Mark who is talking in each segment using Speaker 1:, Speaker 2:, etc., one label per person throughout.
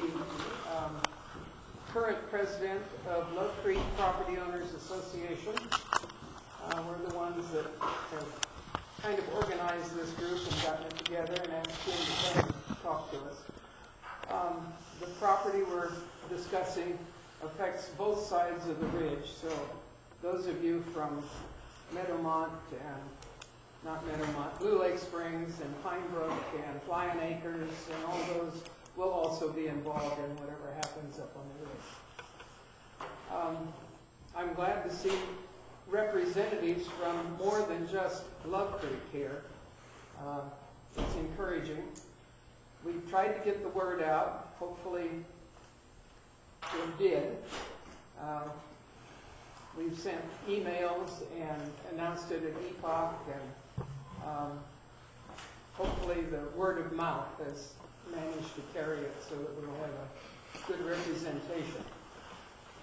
Speaker 1: the current president of Love Creek Property Owners Association. We're the ones that have kind of organized this group and gotten it together and asked him to come and talk to us. The property we're discussing affects both sides of the ridge, so those of you from Meadowmont and, not Meadowmont, Blue Lake Springs and Pine Brook and Flying Acres and all those will also be involved in whatever happens up on the ridge. I'm glad to see representatives from more than just Love Creek here. It's encouraging. We've tried to get the word out. Hopefully it did. We've sent emails and announced it at EPOC, and hopefully the word of mouth has managed to carry it so that we will have a good representation.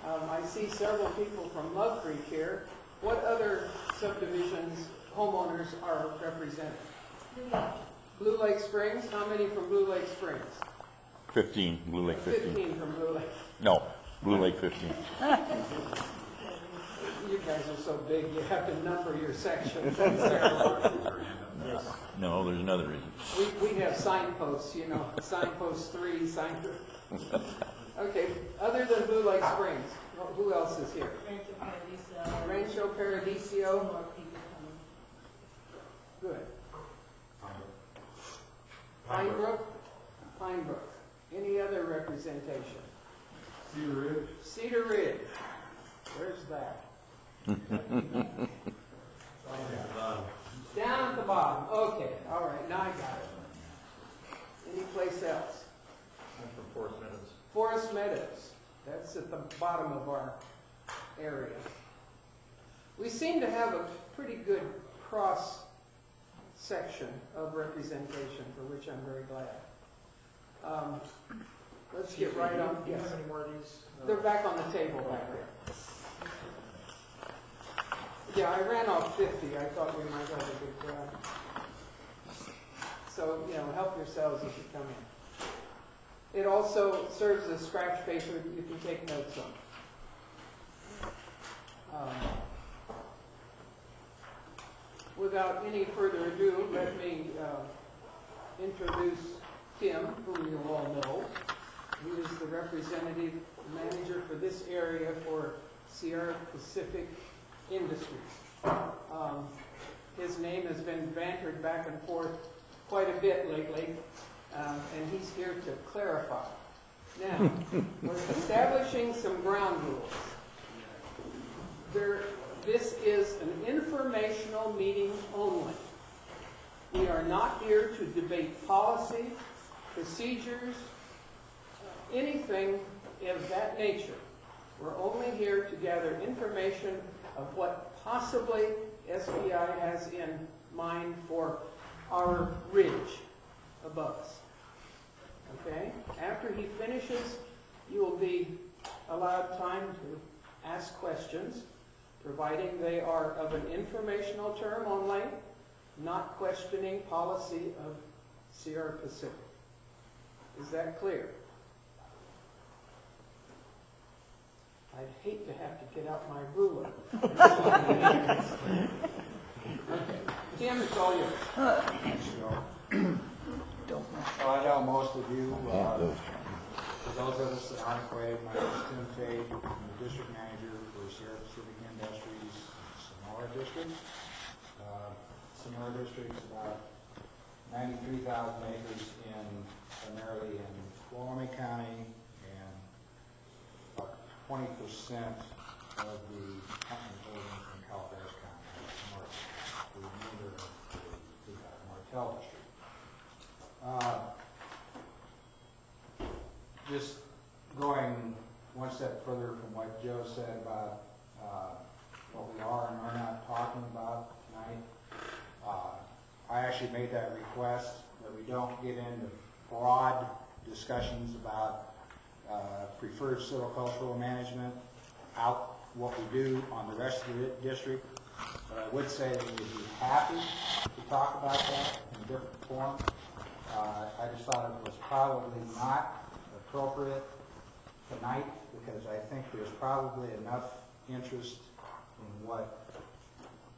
Speaker 1: I see several people from Love Creek here. What other subdivisions homeowners are represented? Blue Lake Springs. How many from Blue Lake Springs?
Speaker 2: 15. Blue Lake 15.
Speaker 1: 15 from Blue Lake.
Speaker 2: No, Blue Lake 15.
Speaker 1: You guys are so big, you have to number your sections.
Speaker 2: No, there's another reason.
Speaker 1: We have signposts, you know, signpost 3, signpost. Okay, other than Blue Lake Springs, who else is here? Rancho Paradiso. Good. Pine Brook? Pine Brook. Any other representation?
Speaker 3: Cedar Ridge.
Speaker 1: Cedar Ridge. Where's that? Down at the bottom. Okay, all right, now I got it. Any place else?
Speaker 3: I'm from Forest Meadows.
Speaker 1: Forest Meadows. That's at the bottom of our area. We seem to have a pretty good cross section of representation, for which I'm very glad. Let's get right on.
Speaker 3: Do you
Speaker 1: Yes.
Speaker 3: have any more of these?
Speaker 1: They're back on the table back there. Yeah, I ran off 50. I thought we might have a good crowd. So, you know, help yourselves as you come in. It also serves as scratch paper that you can take notes on. Without any further ado, let me introduce Tim, whom you all know. He is the representative manager for this area for Sierra Pacific Industries. His name has been bantered back and forth quite a bit lately, and he's here to clarify. Now, we're establishing some ground rules. This is an informational meeting only. We are not here to debate policy, procedures, anything of that nature. We're only here to gather information of what possibly SBI has in mind for our ridge above us. Okay? After he finishes, you will be allowed time to ask questions, providing they are of an informational term only, not questioning policy of Sierra Pacific. Is that clear? I'd hate to have to get out my ruler. Okay. Tim, it's all yours.
Speaker 4: Well, I know most of you, for those of us that aren't acquainted, my name is Tim Fade. I'm the district manager for Sierra Pacific Industries Sonora District. Sonora District is about 93,000 acres primarily in Tuolumne County, and about 20% of the company holdings in Calaveras County, north, the remainder of the Martell District. Just going one step further from what Joe said about what we are and are not talking about tonight, I actually made that request that we don't get into broad discussions about preferred silvicultural management, out what we do on the rest of the district. But I would say that we'd be happy to talk about that in a different form. I just thought it was probably not appropriate tonight, because I think there's probably enough interest in what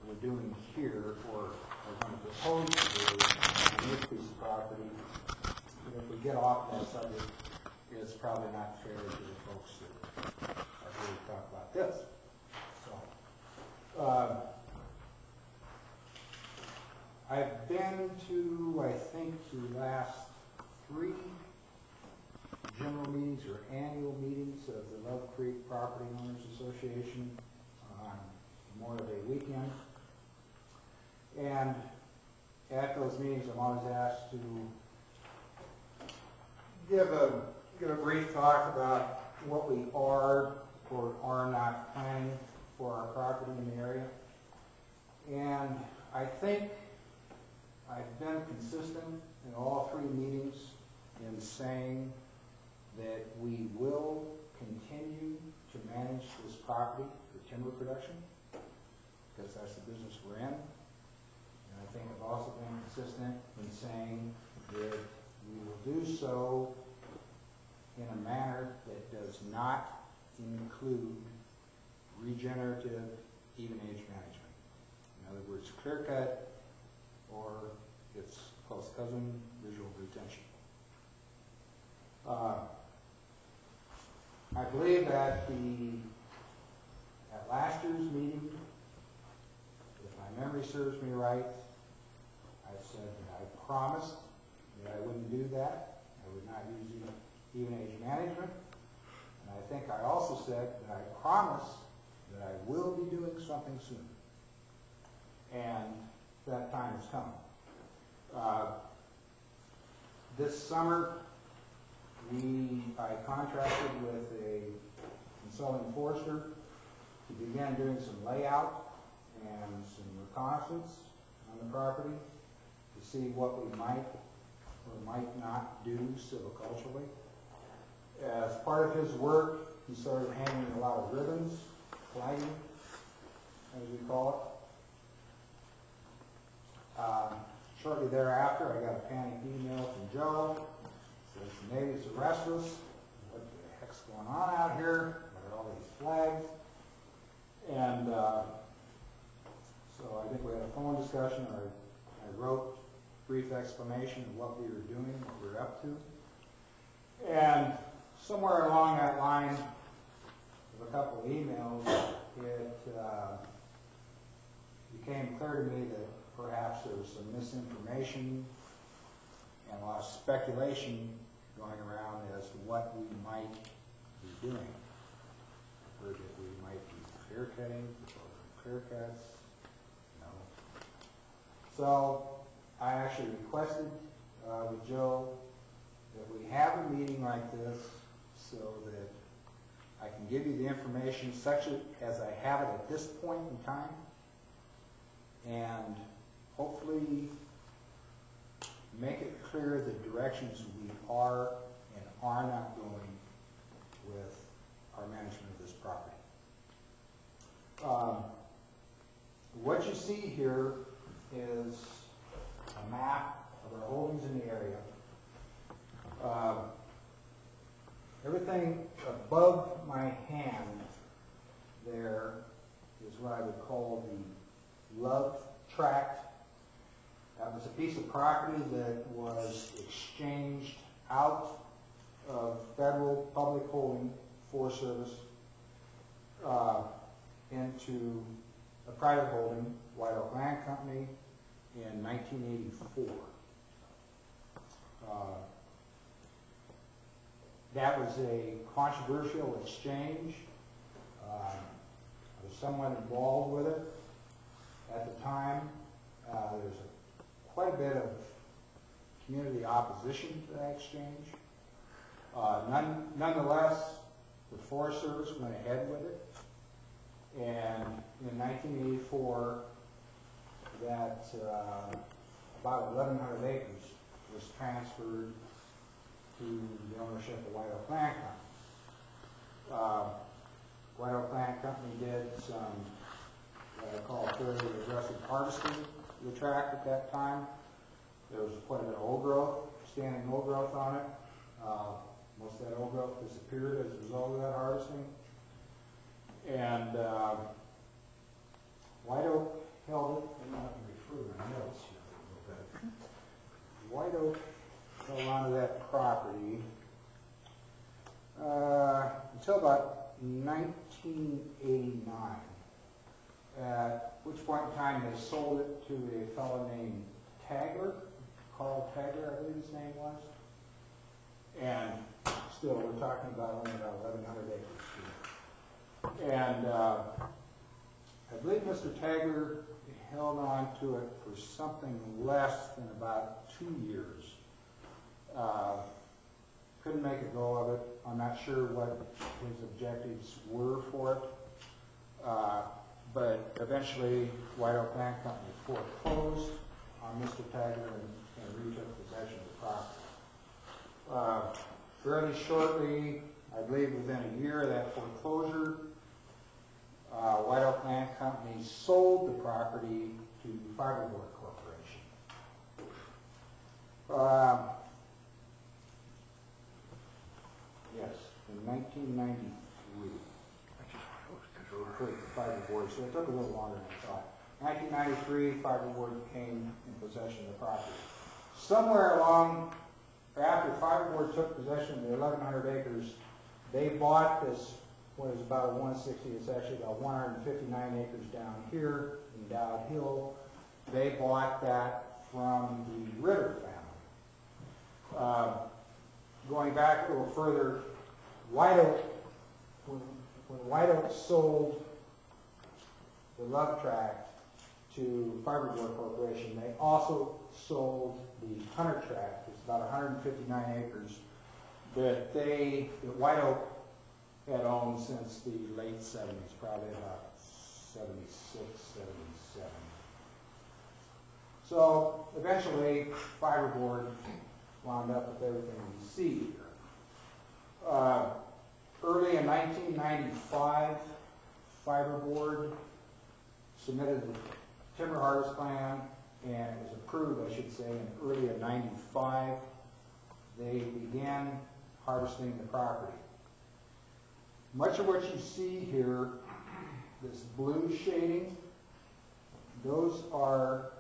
Speaker 4: we're doing here, or are going to propose to do on this piece of property. And if we get off that subject, it's probably not fair to the folks that are here to talk about this. So, I've been to, I think, the last 3 general meetings or annual meetings of the Love Creek Property Owners Association on Memorial Day weekend. And at those meetings, I'm always asked to give a brief talk about what we are or are not planning for our property in the area. And I think I've been consistent in all 3 meetings in saying that we will continue to manage this property for timber production, because that's the business we're in. And I think I've also been consistent in saying that we will do so in a manner that does not include regenerative even age management. In other words, clear cut or its close cousin, visual retention. I believe at last year's meeting, if my memory serves me right, I said that I promised that I wouldn't do that. I would not use even age management. And I think I also said that I promise that I will be doing something soon. And that time has come. This summer, I contracted with a consulting forester to begin doing some layout and some reconnaissance on the property to see what we might or might not do silviculturally. As part of his work, he started hanging a lot of ribbons, flagging, as we call it. Shortly thereafter, I got a panicked email from Joe. Says the natives are restless. What the heck's going on out here? What are all these flags? And so I think we had a phone discussion. I wrote a brief explanation of what we were doing, what we were up to. And somewhere along that line, with a couple of emails, it became clear to me that perhaps there was some misinformation and a lot of speculation going around as to what we might be doing. I've heard that we might be clear cutting, clear cuts, So I actually requested with Joe that we have a meeting like this so that I can give you the information such as I have it at this point in time, and hopefully make it clear the directions we are and are not going with our management of this property. What you see here is a map of our holdings in the area. Everything above my hand there is what I would call the Love Tract. That was a piece of property that was exchanged out of federal public holding, Forest Service, into a private holding, White Oak Land Company, in 1984. That was a controversial exchange. I was somewhat involved with it at the time. There's quite a bit of community opposition to that exchange. Nonetheless, the Forest Service went ahead with it. And in 1984, that about 1,100 acres was transferred to the ownership of White Oak Land Company. White Oak Land Company did some what I call fairly aggressive harvesting of the tract at that time. There was quite a bit of old growth, standing old growth on it. Most of that old growth disappeared as a result of that harvesting. And White Oak held it, I'm not going to refer to my notes here a little bit. White Oak held onto that property until about 1989, at which point in time they sold it to a fellow named Tagler, Carl Tagler, I believe his name was. And still, we're talking about only about 1,100 acres here. And I believe Mr. Tagler held on to it for something less than about 2 years. Couldn't make a go of it. I'm not sure what his objectives were for it. But eventually, White Oak Land Company foreclosed on Mr. Tagler and retook possession of the property. Fairly shortly, I believe within a year of that foreclosure, White Oak Land Company sold the property to Fiberboard Corporation. Yes, in 1993. Fiberboard, so it took a little longer than I thought. 1993, Fiberboard came in possession of the property. Somewhere along, after Fiberboard took possession of the 1,100 acres, they bought this, what is about a 160, it's actually about 159 acres down here in Dowd Hill. They bought that from the Ritter family. Going back a little further, White Oak, when White Oak sold the Love Tract to Fiberboard Corporation, they also sold the Hunter Tract. It's about 159 acres that White Oak had owned since the late 70s, probably about 76, 77. So eventually, Fiberboard wound up with everything we see here. Early in 1995, Fiberboard submitted the timber harvest plan, and it was approved, I should say, in early in 95. They began harvesting the property. Much of what you see here, this blue shading, those are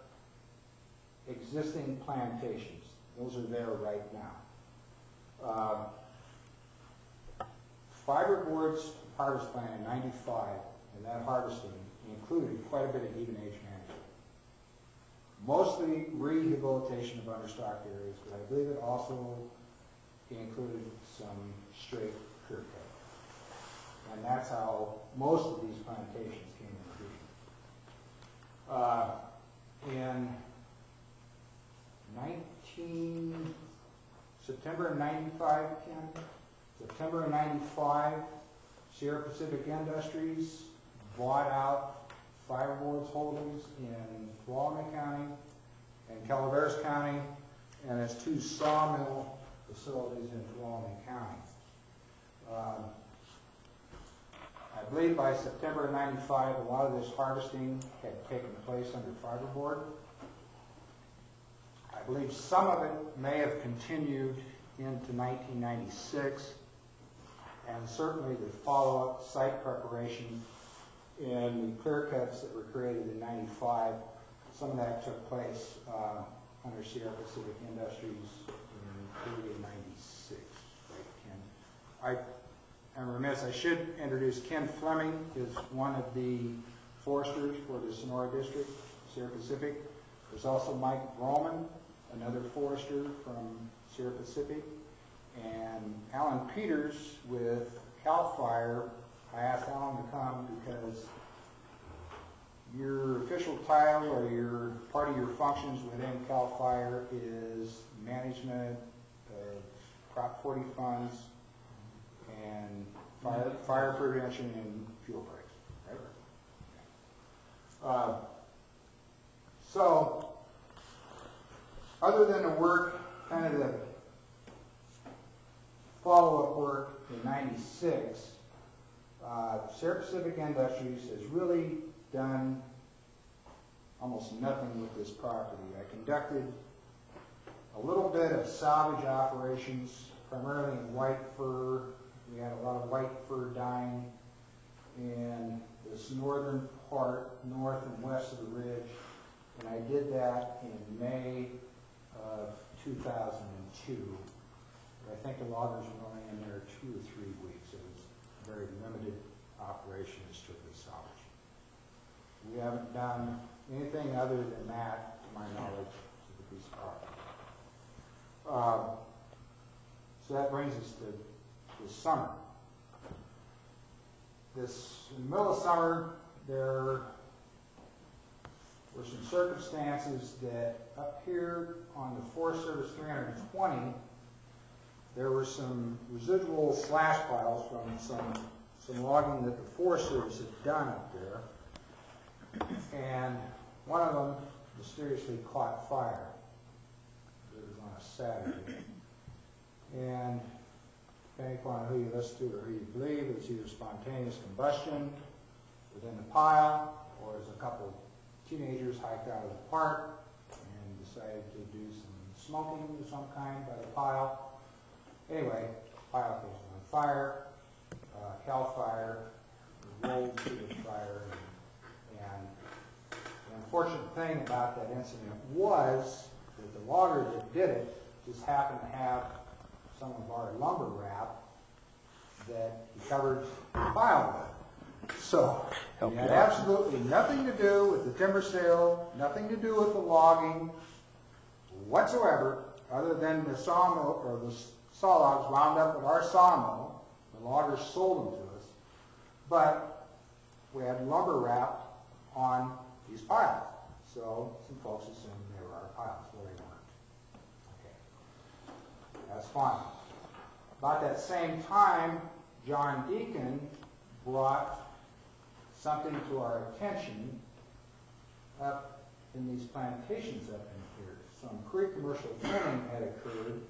Speaker 4: existing plantations. Those are there right now. Fiberboard's harvest plan in 95, and that harvesting included quite a bit of even age management. Mostly rehabilitation of understocked areas, but I believe it also included some straight clear cut. And that's how most of these plantations came into being. September of 95, Ken? September of 95, Sierra Pacific Industries bought out Fiberboard's holdings in Tuolumne County and Calaveras County, and its 2 sawmill facilities in Tuolumne County. I believe by September of 95, a lot of this harvesting had taken place under Fiberboard. I believe some of it may have continued into 1996, and certainly the follow-up site preparation in the clear cuts that were created in 95, some of that took place under Sierra Pacific Industries in early 96. Right, Ken? I'm remiss, I should introduce Ken Fleming, is one of the foresters for the Sonora District, Sierra Pacific. There's also Mike Broman, another forester from Sierra Pacific, and Alan Peters with CAL FIRE. I asked Alan to come because your official title or your part of your functions within CAL FIRE is management of Prop 40 funds and fire prevention and fuel breaks, right? So, other than the work, kind of the follow-up work in 96, Sierra Pacific Industries has really done almost nothing with this property. I conducted a little bit of salvage operations primarily in white fir. We had a lot of white fir dying in this northern part, north and west of the ridge. And I did that in May of 2002. I think the loggers were only in there 2 or 3 weeks. It was a very limited operation, strictly salvage. We haven't done anything other than that, to my knowledge, to the piece of property. So that brings us to this summer. In the middle of summer, there were some circumstances that up here on the Forest Service 320, there were some residual slash piles from some logging that the Forest Service had done up there. And one of them mysteriously caught fire. It was on a Saturday. And depending upon who you listen to or who you believe, it was either spontaneous combustion within the pile, or as a couple teenagers hiked out of the park and decided to do some smoking of some kind by the pile. Anyway, the pile catches on fire, Cal Fire rolled through the fire, and the unfortunate thing about that incident was that the logger that did it just happened to have some of our lumber wrap that he covered the pile with. So it had absolutely nothing to do with the timber sale, nothing to do with the logging whatsoever, other than the sawmill or the saw logs wound up at our sawmill. The loggers sold them to us, but we had lumber wrapped on these piles. So some folks assumed they were our piles. Well, they weren't. Okay, that's fine. About that same time, John Deacon brought something to our attention up in these plantations up in here. Some pre-commercial thinning had occurred,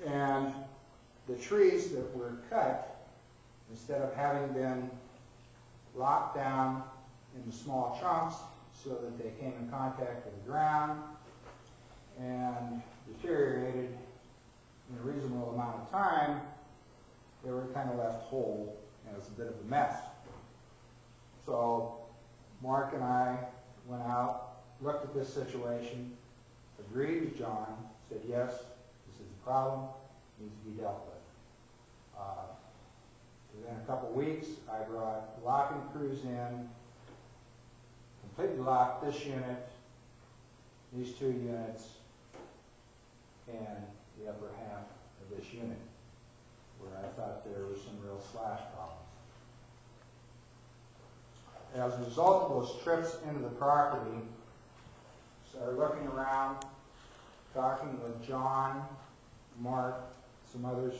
Speaker 4: and the trees that were cut, instead of having been lopped down into small chunks so that they came in contact with the ground and deteriorated in a reasonable amount of time, they were kind of left whole, and it was a bit of a mess. So Mark and I went out, looked at this situation, agreed with John, said yes, this is a problem, needs to be dealt with. Within a couple weeks, I brought locking crews in, completely locked this unit, these 2 units, and the upper half of this unit, where I thought there were some real slash problems. As a result of those trips into the property, started looking around, talking with John, Mark, some others.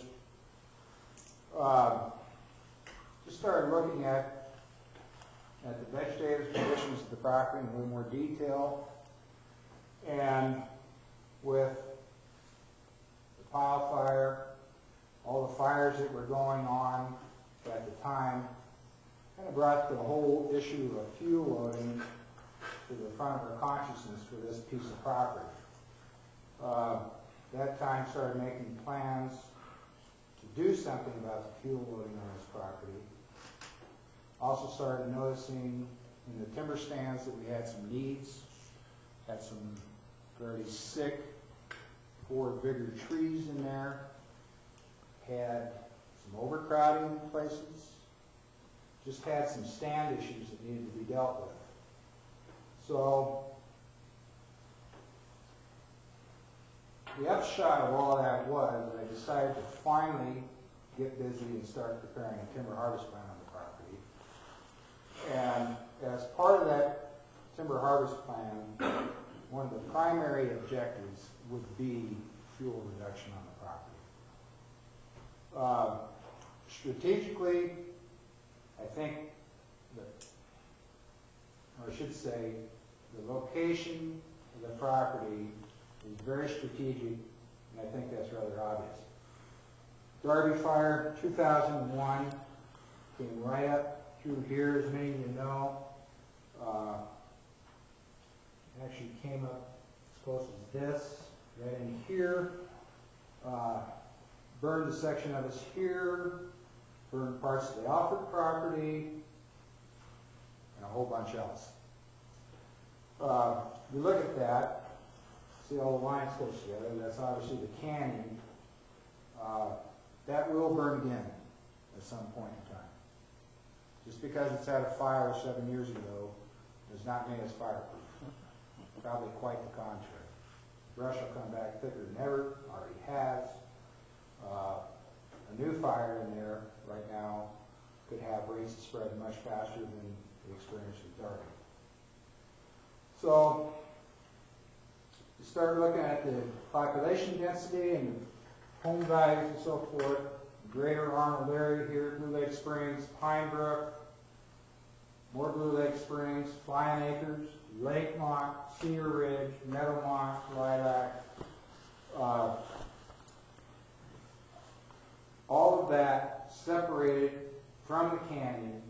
Speaker 4: Just started looking at the vegetative conditions of the property in a little more detail. And with the pile fire, all the fires that were going on at the time, kind of brought the whole issue of fuel loading to the front of our consciousness for this piece of property. That time started making plans to do something about the fuel loading on this property. Also started noticing in the timber stands that we had some needs, had some fairly sick, poor, bigger trees in there, had some overcrowding in places, just had some stand issues that needed to be dealt with. So the upshot of all that was that I decided to finally get busy and start preparing a timber harvest plan on the property. And as part of that timber harvest plan, one of the primary objectives would be fuel reduction on the property. Strategically, I think that, or I should say, the location of the property is very strategic, and I think that's rather obvious. Darby Fire, 2001, came right up through here, as many of you know. Actually came up as close as this, right in here. burned a section of us here, burned parts of the Alfred property, and a whole bunch else. You look at that, see all the lines close together, that's obviously the canyon. That will burn again at some point in time. Just because it's had a fire 7 years ago does not make us fireproof. Probably quite the contrary. Brush will come back thicker than ever, already has. A new fire in there right now could have rates of spread much faster than the experience with Darby. So, you start looking at the population density and the home values and so forth. Greater Arnold area here, Blue Lake Springs, Pine Brook, more Blue Lake Springs, Flying Acres, Lakemont, Cedar Ridge, Meadowmont, Lilac. All of that separated from the canyon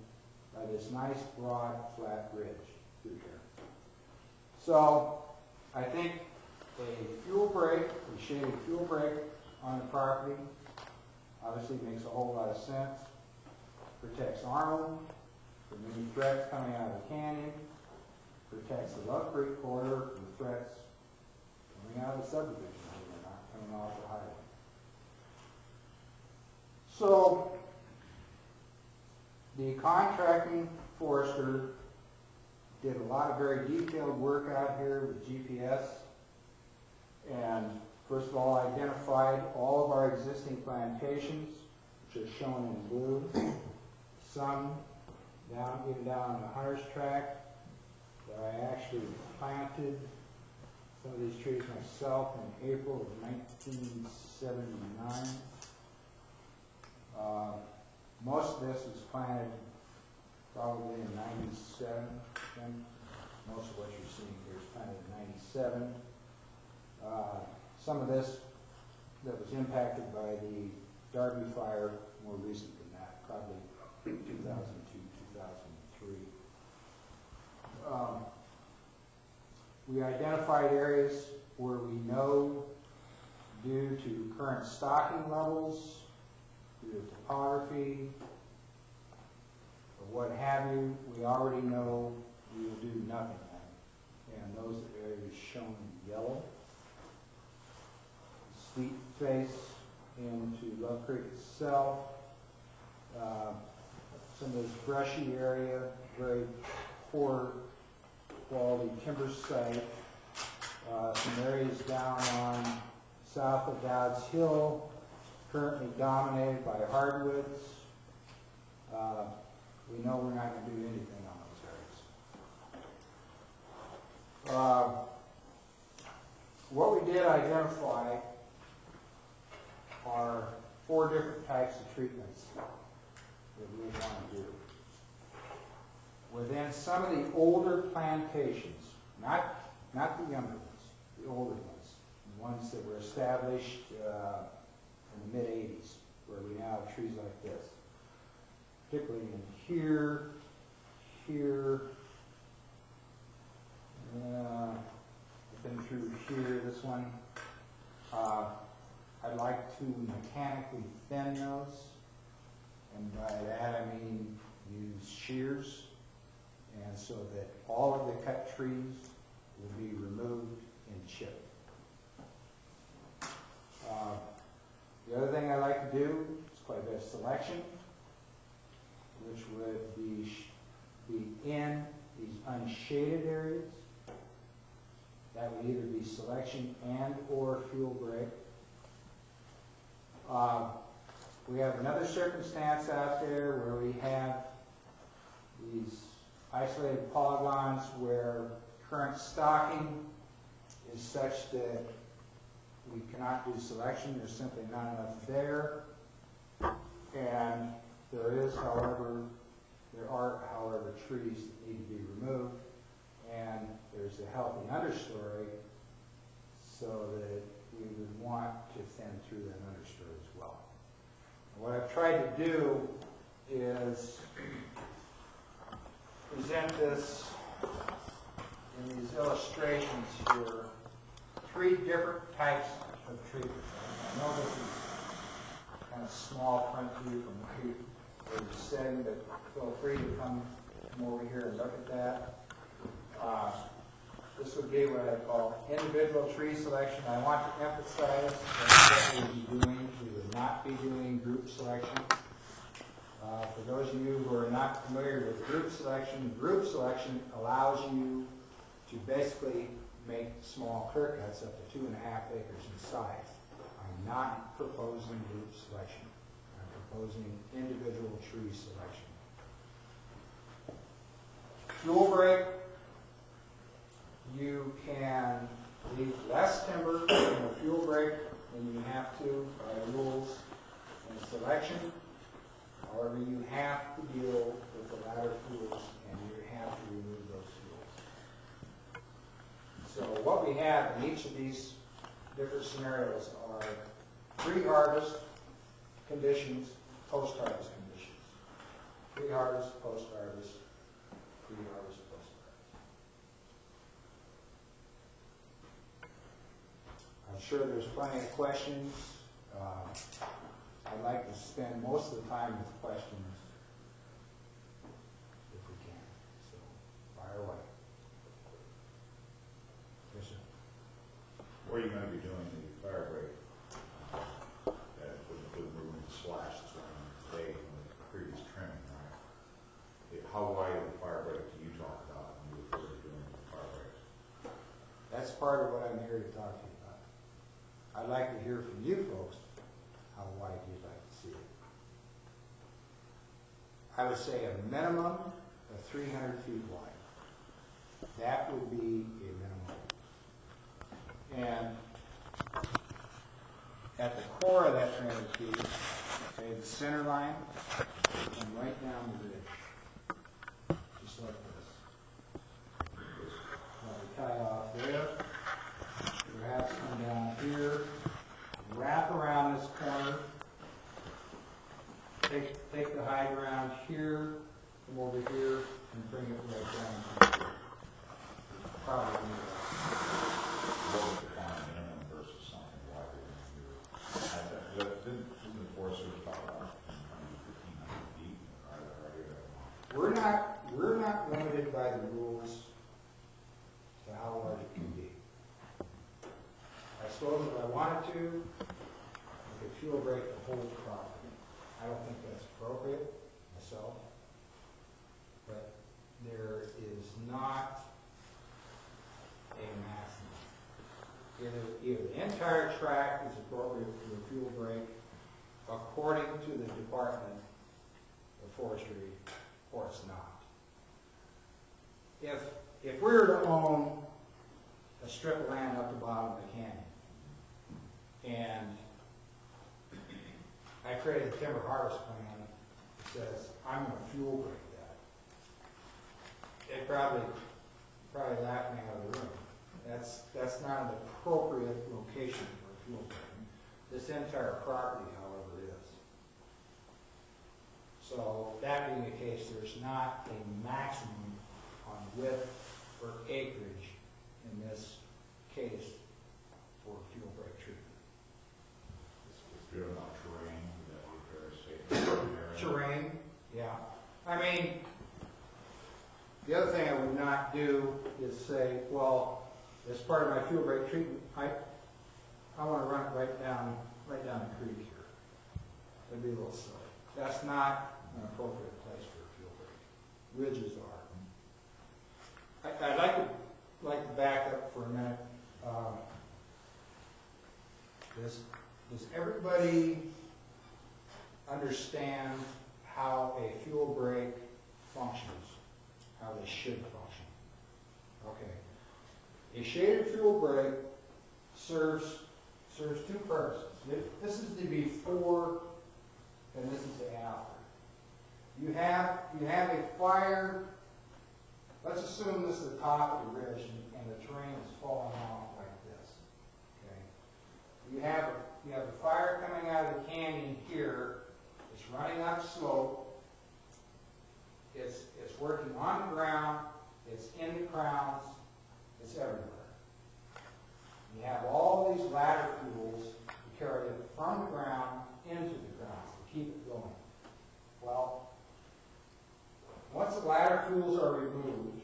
Speaker 4: by this nice, broad, flat ridge through here. So, I think a fuel break, a shaded fuel break on the property, obviously makes a whole lot of sense. Protects Arnold from any threats coming out of the canyon. Protects the Love Creek corridor from threats coming out of the subdivision, not coming off the highway. So, the contracting forester did a lot of very detailed work out here with GPS, and first of all identified all of our existing plantations, which are shown in blue. Some down, even down on the Hunter's Tract, that I actually planted some of these trees myself in April of 1979. Most of this was planted probably in 97. Most of what you're seeing here is planted in 97. Some of this that was impacted by the Darby fire more recent than that, probably 2002, 2003. We identified areas where we know, due to current stocking levels, due to topography, or what have you, we already know we will do nothing in. And those areas shown in yellow. Steep face into Love Creek itself. Some of this brushy area, very poor quality timber site. Some areas down on south of Dowd's Hill, currently dominated by hardwoods. We know we're not going to do anything on those areas. What we did identify are 4 different types of treatments that we want to do. Within some of the older plantations, not the younger ones, the older ones, the ones that were established in the mid-80s, where we now have trees like this. Particularly in here, I've been through here, this one. I'd like to mechanically thin those, and by that I mean use shears, and so that all of the cut trees will be removed and chipped. The other thing I like to do is quite a bit of selection, which would be in these unshaded areas. That would either be selection and or fuel break. We have another circumstance out there where we have these isolated polygons where current stocking is such that we cannot do selection. There's simply not enough there. And there are, however, trees that need to be removed. And there's a healthy understory, so that we would want to thin through that understory as well. And what I've tried to do is present this in these illustrations here, 3 different types of treatment. I know this is kind of small print view from where you're sitting, but feel free to come over here and look at that. This would be what I call individual tree selection. I want to emphasize that's what we would be doing. We would not be doing group selection. For those of you who are not familiar with group selection allows you to basically make small clear cuts up to 2.5 acres in size. I'm not proposing group selection. I'm proposing individual tree selection. Fuel break, you can leave less timber in a fuel break than you have to by rules and selection. However, you have to deal with the latter fuels and you have to remove those fuels. So what we have in each of these different scenarios are pre-harvest conditions, post-harvest conditions. Pre-harvest, post-harvest, pre-harvest, post-harvest. I'm sure there's plenty of questions. I'd like to spend most of the time with questions if we can. So, fire away. Yes, sir.
Speaker 5: Where are you going to be doing the fire break? With removing the slash that's running today from the previous trimming, right? How wide of the fire break do you talk about when you refer to doing the fire breaks?
Speaker 4: That's part of what I'm here to talk to you about. I'd like to hear from you folks how wide you'd like to see it. I would say a minimum of 300 feet wide. That would be a minimum. And at the core of that 300 feet, say the center line, and right down the ridge, just like this. Now we tie off there, perhaps come down here, wrap around this corner, take the high ground here, come over here, and bring it right down here. Probably
Speaker 5: What would define minimum versus something wider than you? Didn't the Forest Service talk about 1,500 feet?
Speaker 4: We're not limited by the rules to how large it can be. I suppose if I wanted to, I could fuel break the whole property. I don't think that's appropriate myself, but there is not a maximum. Either the entire tract is appropriate for a fuel break according to the Department of Forestry, or it's not. If we were to own a strip of land up the bottom of the canyon, and I created a timber harvest plan that says I'm going to fuel break that, they'd probably laugh me out of the room. That's not an appropriate location for a fuel break. This entire property, however, is. So that being the case, there's not a maximum on width or acreage in this case for fuel break treatment.
Speaker 5: If you're not terrain, would that be a fair statement?
Speaker 4: Terrain, yeah. I mean, the other thing I would not do is say, well, as part of my fuel break treatment, I want to run it right down the creek here. That'd be a little silly. That's not an appropriate place for a fuel break. Ridges are. I'd like to back up for a minute. Does everybody understand how a fuel break functions? How they should function? Okay. A shaded fuel break serves two purposes. This is the before and this is the after. You have a fire. Let's assume this is the top of the ridge and the terrain is falling off like this. Okay. You have a fire coming out of the canyon here. It's running up slope. It's working on the ground. It's in the crowns. It's everywhere. You have all these ladder fuels to carry it from the ground into the ground. ladder tools are removed,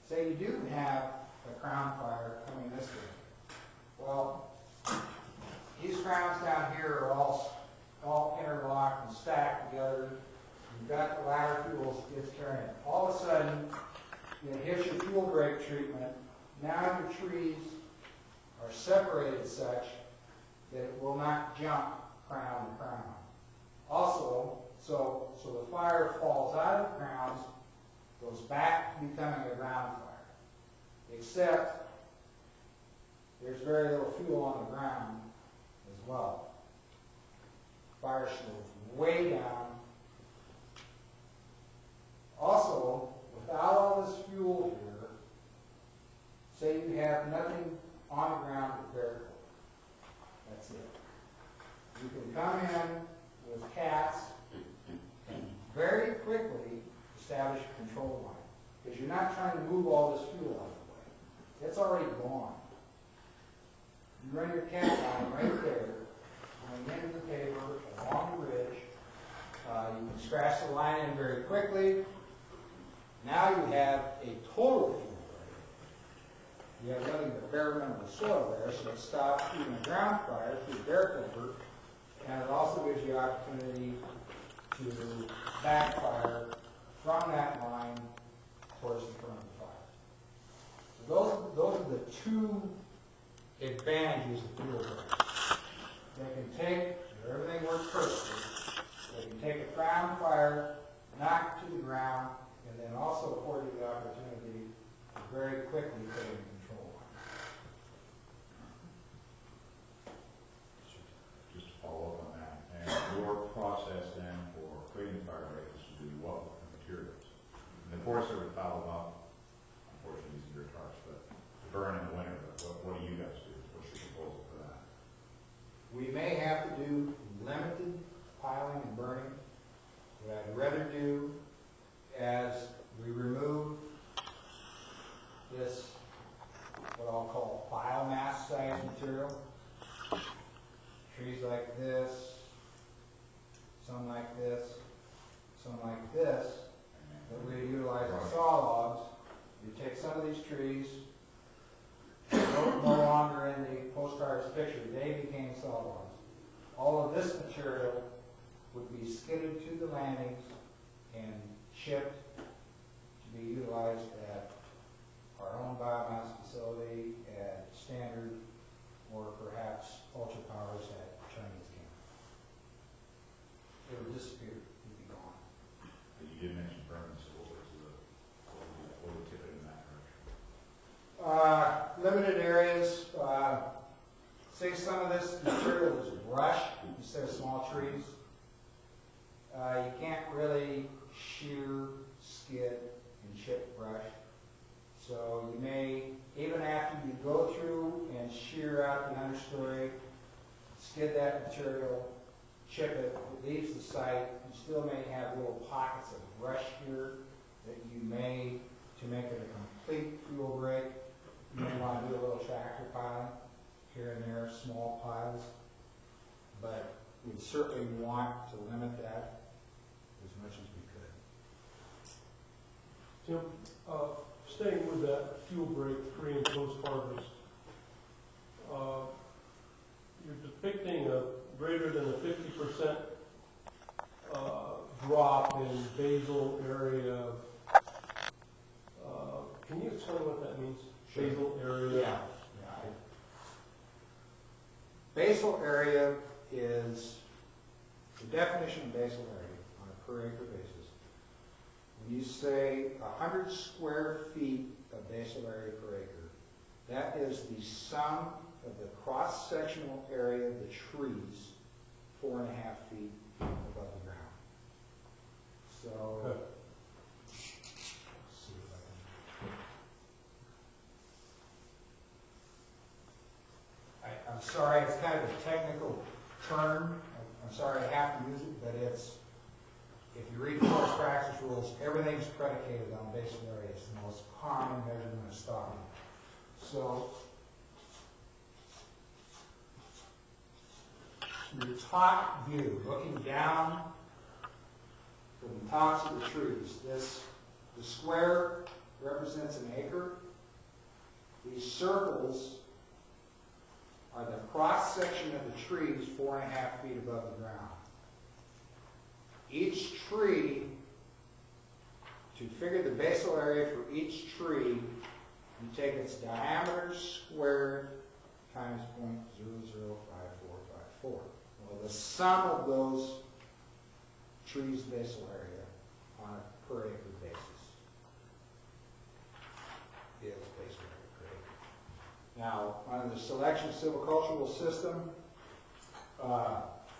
Speaker 4: say you do have a crown fire coming this way. Well, these crowns down here are all interlocked and stacked together. You've got the ladder tools, it's carrying it. All of a sudden, you hit your fuel break treatment. Now your trees are separated such that it will not jump crown to crown. Also, so the fire falls out of the crowns, goes back to becoming a ground fire. Except there's very little fuel on the ground as well. Fire slows way down. Also, without all this fuel here, say you have nothing on the ground but paracord. That's it. You can come in with cats and very quickly establish a control line. Because you're not trying to move all this fuel out of the way. It's already gone. You run your cat line right there, going into the paper, along the ridge. You can scratch the line in very quickly. Now you have a total fuel break. You have nothing but bare minimum soil there, so it stops even a ground fire through bare cover, and it also gives you opportunity to backfire from that line towards the front of the fire. So those are the two advantages of fuel breaks. They can take, everything works perfectly, they can take a ground fire, knock it to the ground, and then also afford you the opportunity to very quickly put it in control line.
Speaker 5: Just to follow up on that, and your process then for creating fire breaks is to do what with the materials? And the Forest Service followed up, unfortunately these are your tarps, but to burn in the winter, but what do you guys do? What's your proposal for that?
Speaker 4: We may have to do limited piling and burning. What I'd rather do as we remove this, what I'll call biomass size material, trees like this, some like this, some like this, that we utilize as saw logs. You take some of these trees, no longer in the postcards picture, they became saw logs. All of this material would be skidded to the landings and shipped to be utilized at our own biomass facility at Standard, or perhaps Ultra Powers at Chinese Camp. It would disappear, it would be gone.
Speaker 5: But you did mention burning, so what would tip it in that direction?
Speaker 4: Limited areas, say some of this material is brush instead of small trees. You can't really shear, skid, and chip brush. So you may, even after you go through and shear out the understory, skid that material, chip it, it leaves the site, you still may have little pockets of brush here that you may, to make it a complete fuel break, you may want to do a little tractor piling here and there, small piles, but we'd certainly want to limit that as much as we could.
Speaker 3: Tim, staying with that fuel break pre and post harvest, you're depicting a greater than a 50% drop in basal area. Can you explain what that means?
Speaker 4: Sure.
Speaker 3: Basal area?
Speaker 4: Yeah. Basal area is the definition of basal area on a per acre basis. When you say 100 square feet of basal area per acre, that is the sum of the cross-sectional area of the trees 4.5 feet above the ground. So,
Speaker 3: Okay.
Speaker 4: let's see if I can. I'm sorry, it's kind of a technical term. I'm sorry I have to use it, but it's, if you read forest practice rules, everything's predicated on basal area. It's the most common measurement of stocking. So, your top view, looking down from the tops of the trees, this The square represents an acre. These circles are the cross-section of the trees 4.5 feet above the ground. Each tree, to figure the basal area for each tree, you take its diameter squared times 0.005454. Well, the sum of those trees' basal area on a per acre basis is basal area per acre. Now, under the selection silvicultural system,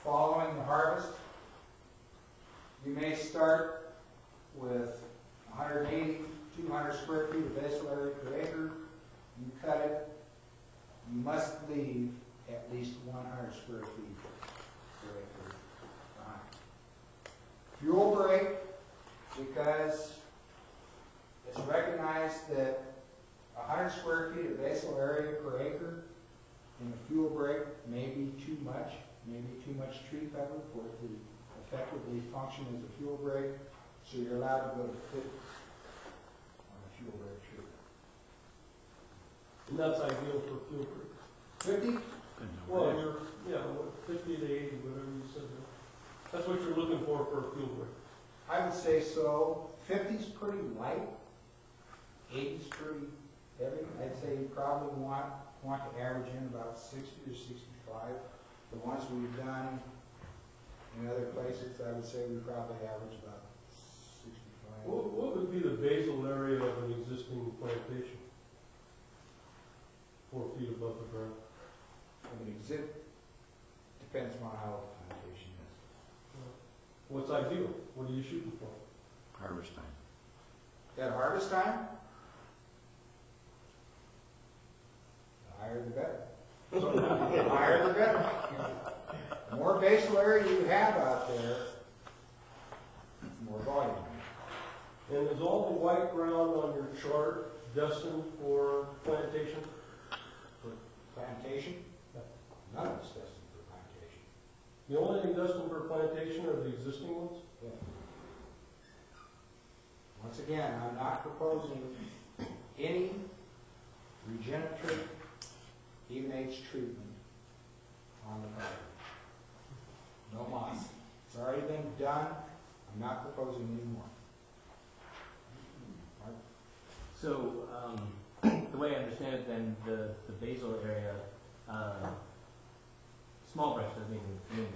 Speaker 4: following the harvest, you may start with 180, 200 square feet of basal area per acre. You cut it, you must leave at least 100 square feet per acre behind. Fuel break, because it's recognized that 100 square feet of basal area per acre in a fuel break may be too much tree cover for it to effectively function as a fuel break, so you're allowed to go to 50 on a fuel break tree.
Speaker 3: And that's ideal for fuel break.
Speaker 4: 50?
Speaker 3: Well, yeah, 50 to 80, whatever you said there. That's what you're looking for a fuel break.
Speaker 4: I would say so. 50's pretty light. 80's pretty heavy. I'd say you probably want to average in about 60 or 65. The ones we've done in other places, I would say we probably average about 65.
Speaker 3: What would be the basal area of an existing plantation? 4 feet above the ground.
Speaker 4: I mean, depends on how the plantation is.
Speaker 3: What's ideal? What are you shooting for?
Speaker 2: Harvest time.
Speaker 4: At harvest time, the higher the better. The higher the better. The more basal area you have out there, the more volume.
Speaker 3: And is all the white ground on your chart destined for plantation?
Speaker 4: Plantation? None of it's destined for plantation.
Speaker 3: The only thing destined for plantation are the existing ones?
Speaker 4: Yeah. Once again, I'm not proposing any regenerative EMH treatment on the property. No moss. It's already been done. I'm not proposing any more. Mark?
Speaker 6: So, the way I understand it then, the basal area, small brush doesn't even move it,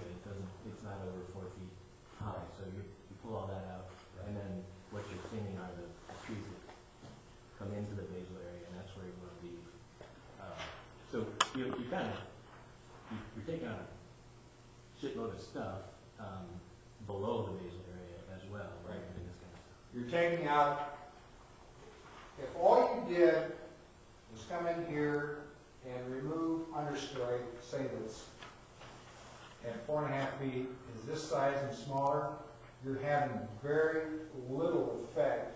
Speaker 6: it's not over 4 feet high, so you pull all that out, and then what you're thinning are the trees that come into the basal area, and that's where you want to leave. So you kind of, you're taking out a shitload of stuff below the basal area as well, right? In this kind of stuff.
Speaker 4: You're taking out, if all you did was come in here and remove understory, say that's at 4.5 feet, is this size and smaller, you're having very little effect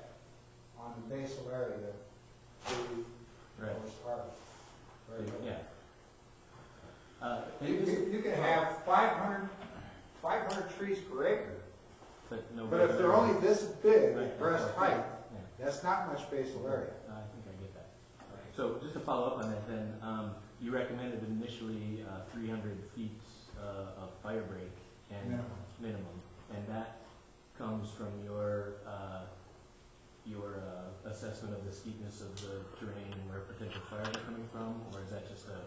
Speaker 4: on the basal area
Speaker 6: Right.
Speaker 4: was harvested. Very little.
Speaker 6: Yeah.
Speaker 4: You can have 500 trees per acre,
Speaker 6: but
Speaker 4: but if they're only this big,
Speaker 6: Right.
Speaker 4: breast height,
Speaker 6: Yeah.
Speaker 4: that's not much basal area.
Speaker 6: I think I get that. So just to follow up on that then, you recommended initially 300 feet of fire break and minimum, and that comes from your assessment of the steepness of the terrain and where potential fires are coming from, or is that just a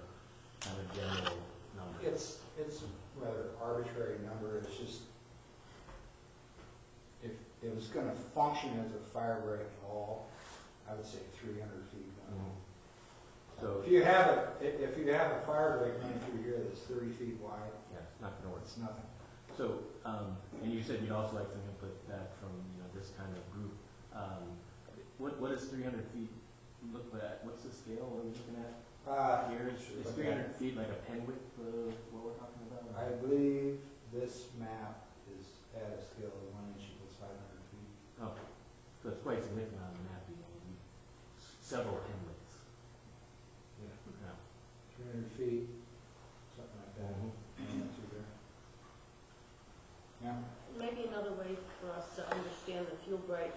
Speaker 6: kind of general number?
Speaker 4: It's a rather arbitrary number. It's just, if it was going to function as a fire break at all, I would say 300 feet.
Speaker 6: So
Speaker 4: If you have a fire break running through here that's 30 feet wide,
Speaker 6: yeah, it's not going to work.
Speaker 4: it's nothing.
Speaker 6: So, and you said you'd also like some input that from this kind of group. What does 300 feet look like? What's the scale? What are we looking at here? Is 300 feet like a pen width? What we're talking about?
Speaker 4: I believe this map is at a scale of 1 inch equals 500 feet.
Speaker 6: Okay, so it's quite significant on the map. Several pen widths.
Speaker 4: Yeah.
Speaker 6: Yeah.
Speaker 4: 300 feet, something like that. Through there. Yeah.
Speaker 7: Maybe another way for us to understand the fuel break,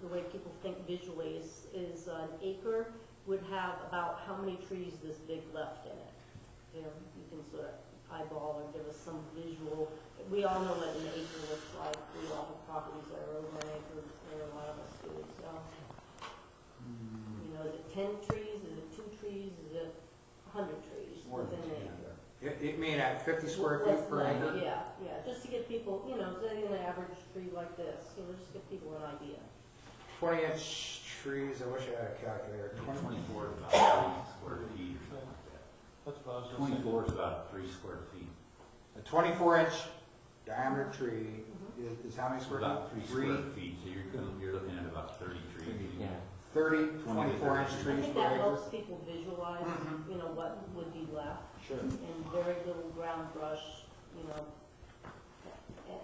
Speaker 7: the way people think visually is an acre would have about how many trees this big left in it. You know, you can sort of eyeball or give us some visual. We all know what an acre looks like. We all have properties that are over an acre, or a lot of us do. So, you know, is it 10 trees? Is it 2 trees? Is it 100 trees
Speaker 4: More than
Speaker 7: within an
Speaker 4: 10.
Speaker 7: acre?
Speaker 4: You mean at 50 square
Speaker 7: What's
Speaker 4: feet per
Speaker 7: like,
Speaker 4: acre?
Speaker 7: yeah, just to get people, you know, say an average tree like this, you know, just give people an idea.
Speaker 4: 20-inch trees, I wish I had a calculator.
Speaker 8: 24 is about 3 square feet or something like that.
Speaker 3: That's what I was gonna say.
Speaker 8: 24 is about 3 square feet.
Speaker 4: A 24-inch diameter tree is how many square
Speaker 8: About 3
Speaker 4: feet?
Speaker 8: square feet, so you're looking at about 30 trees.
Speaker 6: Yeah.
Speaker 4: 30, 24-inch
Speaker 7: I
Speaker 4: trees
Speaker 7: think
Speaker 4: per
Speaker 7: that
Speaker 4: acre?
Speaker 7: helps people visualize, you know, what would be left,
Speaker 4: Sure.
Speaker 7: and very little ground brush, you know.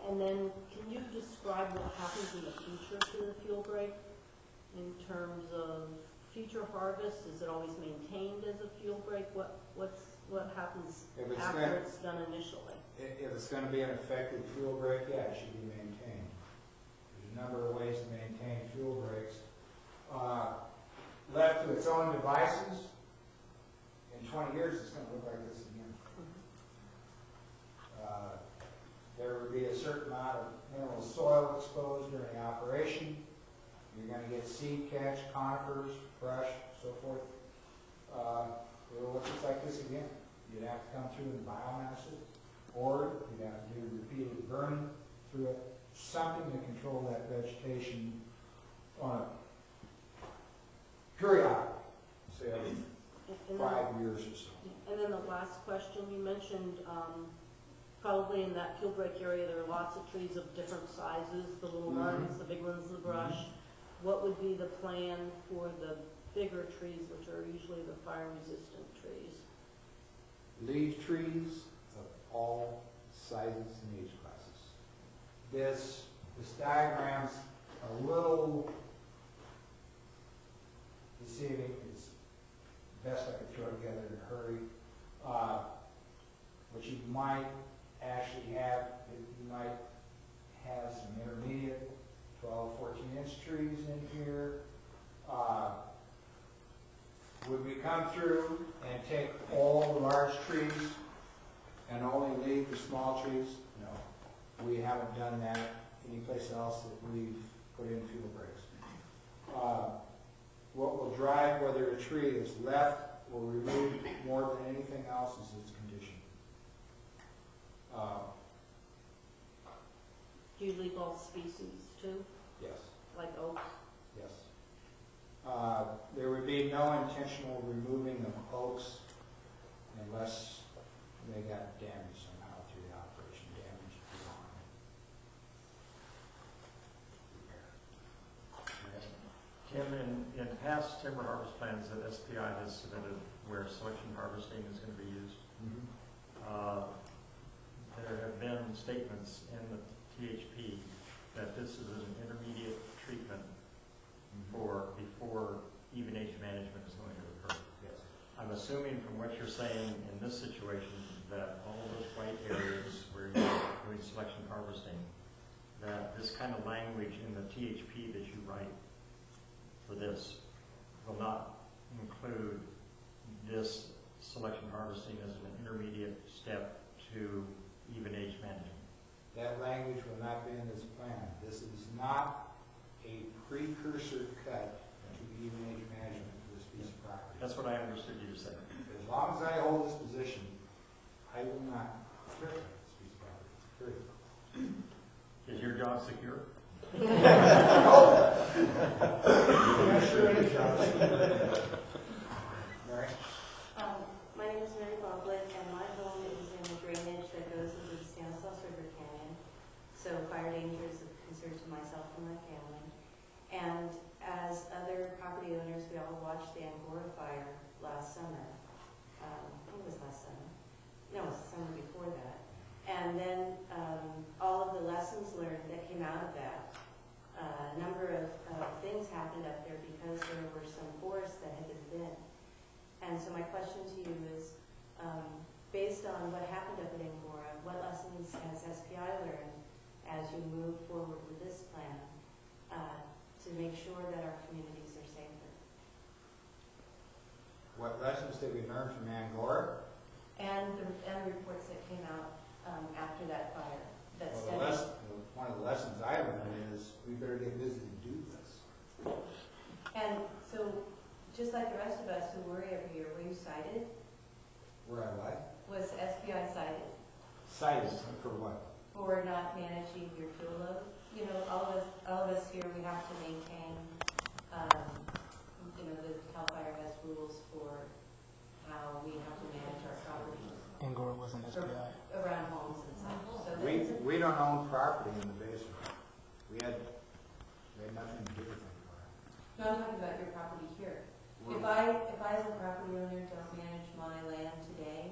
Speaker 7: And then, can you describe what happens in the future to the fuel break in terms of future harvest? Is it always maintained as a fuel break? What happens
Speaker 4: If it's
Speaker 7: after
Speaker 4: gonna-
Speaker 7: it's done initially?
Speaker 4: If it's going to be an effective fuel break, yeah, it should be maintained. There's a number of ways to maintain fuel breaks. Left to its own devices, in 20 years, it's going to look like this again. There would be a certain amount of mineral soil exposed during the operation. You're going to get seed catch, conifers, brush, so forth. It will look just like this again. You'd have to come through and biomass it, or you'd have to do repeated burning through it, something to control that vegetation on a periodic, say every
Speaker 7: And then-
Speaker 4: 5 years or so.
Speaker 7: And then the last question, you mentioned probably in that fuel break area, there are lots of trees of different sizes, the little ones, the big ones, the brush. What would be the plan for the bigger trees, which are usually the fire-resistant trees?
Speaker 4: Leaf trees of all sizes and age classes. This diagram's a little deceiving. It's best I could throw together in a hurry. What you might actually have, you might have some intermediate 12, 14-inch trees in here. Would we come through and take all the large trees and only leave the small trees? No. We haven't done that anyplace else that we've put in fuel breaks. What will drive whether a tree is left or removed more than anything else is its condition.
Speaker 7: Do you leave all species too,
Speaker 4: Yes.
Speaker 7: like oaks?
Speaker 4: Yes. There would be no intentional removing of oaks unless they got damaged somehow through the operation, damaged beyond repair.
Speaker 9: Tim, in past timber harvest plans that SPI has submitted where selection harvesting is going to be used, there have been statements in the THP that this is an intermediate treatment before even age management is going to occur.
Speaker 4: Yes.
Speaker 9: I'm assuming from what you're saying in this situation that all those white areas where you're doing selection harvesting, that this kind of language in the THP that you write for this will not include this selection harvesting as an intermediate step to even age management.
Speaker 4: That language will not be in this plan. This is not a precursor cut to even age management for this piece of property.
Speaker 9: That's what I understood you to say.
Speaker 4: As long as I hold this position, I will not cut this piece of property. Period.
Speaker 9: Is your job secure?
Speaker 4: Yeah, sure it is, Josh. Mary?
Speaker 10: My name is Mary Boblet, and my home is in the drainage that goes into the Stanislaus River Canyon. So fire danger is a concern to myself and my family. And as other property owners, we all watched the Angora fire last summer. I think it was last summer. No, it was the summer before that. And then all of the lessons learned that came out of that. A number of things happened up there because there were some forests that had been thinned. And so my question to you is, based on what happened up at Angora, what lessons has SPI learned as you move forward with this plan to make sure that our communities are safer.
Speaker 4: What lessons did we learn from Angora?
Speaker 10: And the reports that came out after that fire, that
Speaker 4: Well,
Speaker 10: study.
Speaker 4: one of the lessons I learned is we better get busy and do this.
Speaker 10: And so, just like the rest of us who worry every year, were you cited?
Speaker 4: Where I like?
Speaker 10: Was SPI cited
Speaker 4: Cited for what?
Speaker 10: for not managing your fuel load? You know, all of us here, we have to maintain, you know, the CAL FIRE has rules for how we have to manage our properties.
Speaker 11: Angora wasn't SPI.
Speaker 10: Around homes and such. So
Speaker 4: We don't own property in the basement. We had nothing to do with it.
Speaker 10: no, I'm talking about your property here. If I as a property owner don't manage my land today,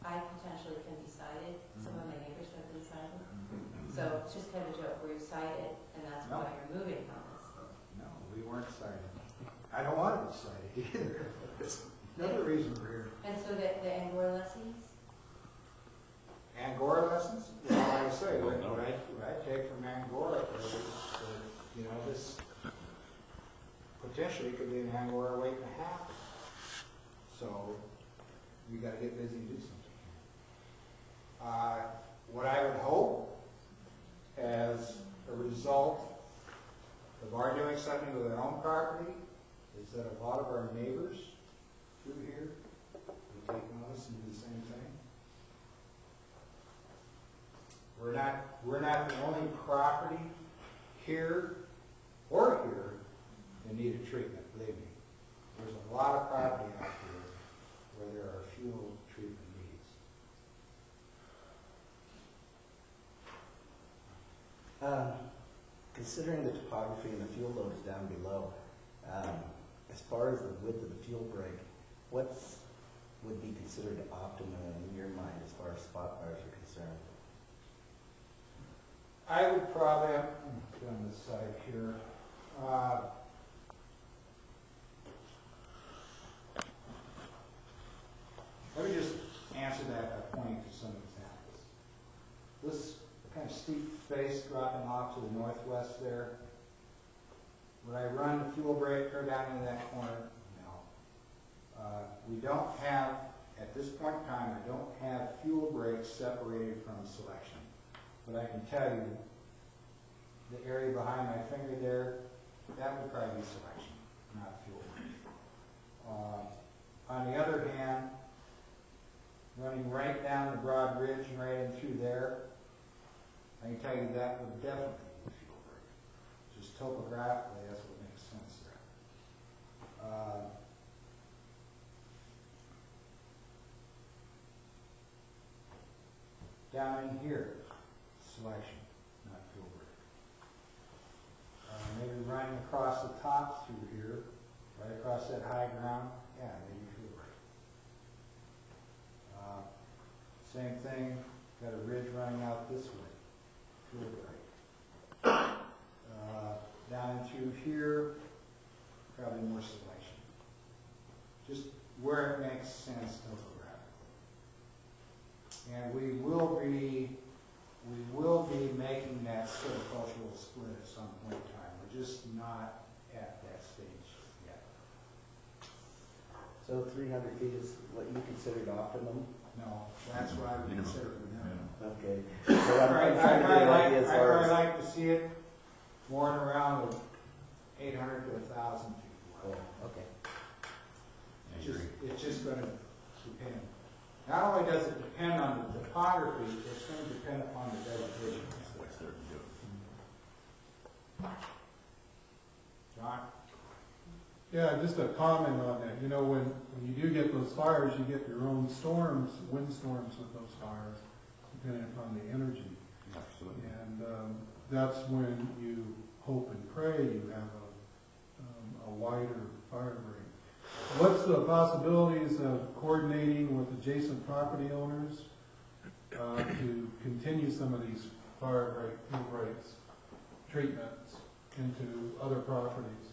Speaker 10: I potentially can be cited. Some of my neighbors have been cited. So it's just kind of a joke, where you cited, and that's why you're moving on this.
Speaker 4: No, we weren't cited. I don't want to be cited either. It's another reason we're here.
Speaker 10: And so the Angora lessons?
Speaker 4: Angora lessons? Well, like I say, what I take from Angora is that, you know, this potentially could be an Angora waiting to happen. So we got to get busy and do something. What I would hope as a result of our doing something with our own property is that a lot of our neighbors through here will take notice and do the same thing. We're not the only property here or here that need a treatment, believe me. There's a lot of property out there where there are fuel treatment needs.
Speaker 12: Considering the topography and the fuel loads down below, as far as the width of the fuel break, what's would be considered optimum in your mind as far as spot fires are concerned?
Speaker 4: I would probably, on this side here, let me just answer that by pointing to some examples. This kind of steep face dropping off to the northwest there, would I run the fuel break or down into that corner? No. We don't have, at this point in time, I don't have fuel breaks separated from selection. But I can tell you, the area behind my finger there, that would probably be selection, not fuel break. On the other hand, running right down the broad ridge and right in through there, I can tell you that would definitely be fuel break. Just topographically, that's what makes sense there. Down in here, selection, not fuel break. Maybe running across the top through here, right across that high ground, yeah, maybe fuel break. Same thing, got a ridge running out this way, fuel break. Down and through here, probably more selection. Just where it makes sense topographically. And we will be making that cultural split at some point in time. We're just not at that stage yet.
Speaker 12: So 300 feet is what you considered optimum?
Speaker 4: No, that's what I would consider for them.
Speaker 12: Okay. So I'm trying to get an idea as far as...
Speaker 4: I'd like to see it more than around 800 to 1,000 feet.
Speaker 12: Oh, okay.
Speaker 4: It's just going to depend. Not only does it depend on the topography, it's going to depend upon the vegetation. John?
Speaker 13: Yeah, just a comment on that. You know, when you do get those fires, you get your own storms, windstorms with those fires, depending upon the energy.
Speaker 2: Absolutely.
Speaker 13: And that's when you hope and pray you have a wider fire break. What's the possibilities of coordinating with adjacent property owners to continue some of these fire breaks, treatments into other properties?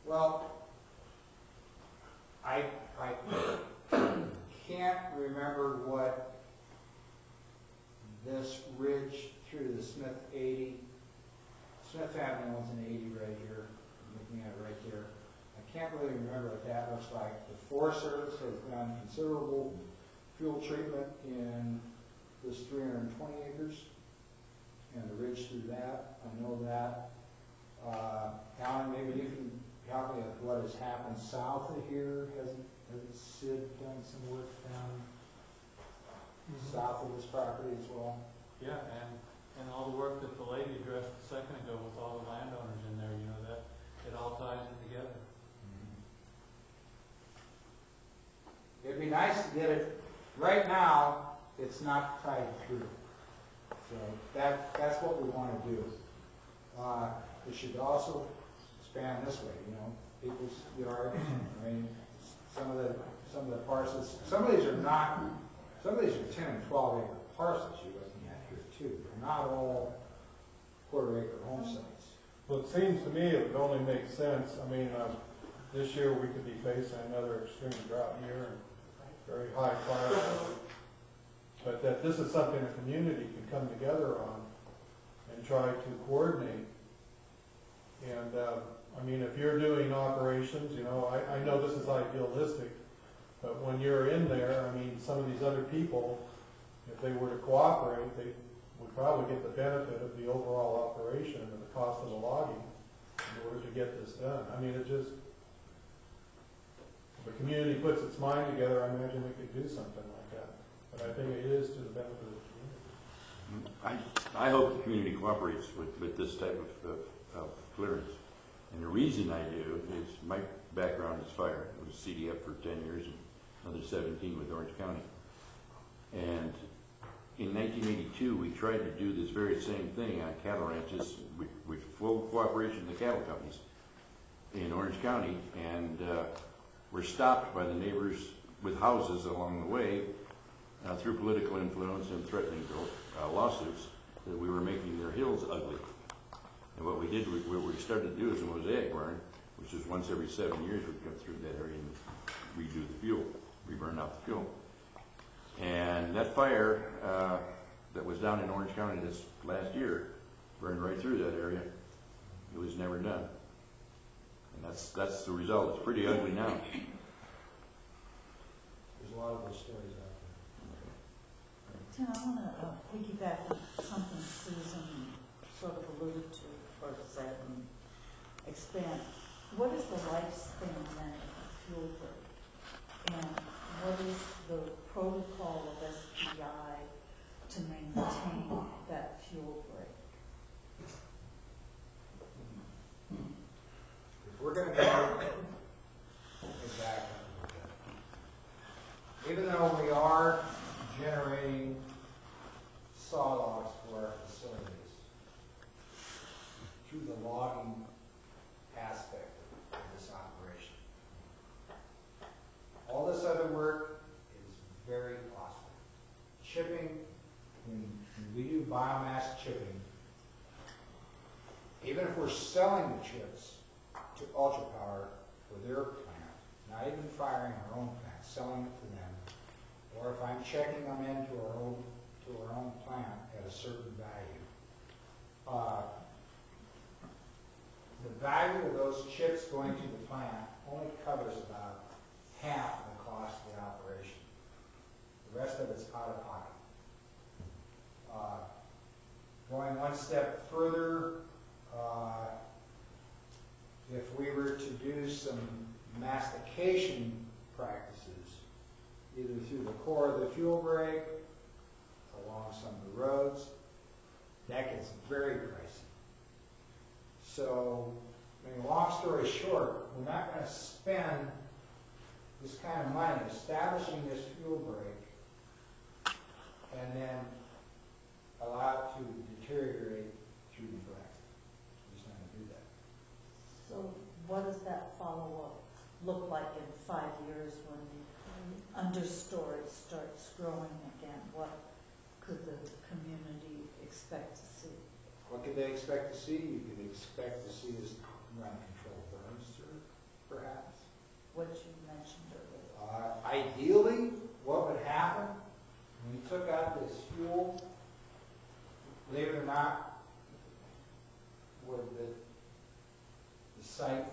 Speaker 4: Well, I can't remember what this ridge through the Smith 80 Smith Avenue owns an 80 right here, I'm looking at it right there. I can't really remember what that looks like. The Forest Service has done considerable fuel treatment in this 320 acres and the ridge through that. I know that. Alan, maybe you can help me with what has happened south of here. Hasn't Sid done some work down south of this property as well?
Speaker 11: Yeah, and all the work that the lady addressed a second ago with all the landowners in there, you know, that it all ties in together.
Speaker 4: It'd be nice to get it, right now, it's not tied through. So that's what we want to do. It should also span this way, you know, people's yards. I mean, some of the parcels, some of these are 10 and 12 acre parcels you're looking at here too. They're not all quarter-acre home sites.
Speaker 13: Well, it seems to me it would only make sense, I mean, this year we could be facing another extreme drought year and very high fire. But that this is something the community can come together on and try to coordinate. And, I mean, if you're doing operations, you know, I know this is idealistic, but when you're in there, I mean, some of these other people, if they were to cooperate, they would probably get the benefit of the overall operation and the cost of the logging in order to get this done. I mean, it just, if the community puts its mind together, I imagine we could do something like that. But I think it is to the benefit of the community.
Speaker 2: I hope the community cooperates with this type of clearance. And the reason I do is my background is fire. I was CDF for 10 years and another 17 with Orange County. And in 1982, we tried to do this very same thing on cattle ranches with full cooperation of the cattle companies in Orange County. And we're stopped by the neighbors with houses along the way through political influence and threatening lawsuits that we were making their hills ugly. And what we did, what we started to do is a mosaic burn, which is once every 7 years we'd go through that area and redo the fuel, re-burn out the fuel. And that fire that was down in Orange County this last year burned right through that area. It was never done. And that's the result. It's pretty ugly now.
Speaker 4: There's a lot of those stories out there.
Speaker 14: Tim, I want to piggyback on something Susan sort of alluded to or said and expand. What is the lifespan then of a fuel break? And what is the protocol of SPI to maintain that fuel break?
Speaker 4: If we're going to go back, even though we are generating saw logs for our facilities through the logging aspect of this operation, all this other work is very costly. Chipping, when we do biomass chipping, even if we're selling the chips to Ultra Power for their plant, not even firing our own plant, selling it to them, or if I'm checking them into our own plant at a certain value, the value of those chips going to the plant only covers about half of the cost of the operation. The rest of it's out of pocket. Going one step further, if we were to do some mastication practices, either through the core of the fuel break, along some of the roads, that gets very pricey. So, I mean, long story short, we're not going to spend this kind of money establishing this fuel break and then allow it to deteriorate through neglect. We're just not going to do that.
Speaker 14: So what does that follow-up look like in 5 years when understory starts growing again? What could the community expect to see?
Speaker 4: What could they expect to see? You could expect to see us run controlled burns through, perhaps.
Speaker 14: What you mentioned earlier.
Speaker 4: Ideally, what would happen when you took out this fuel, believe it or not, would the site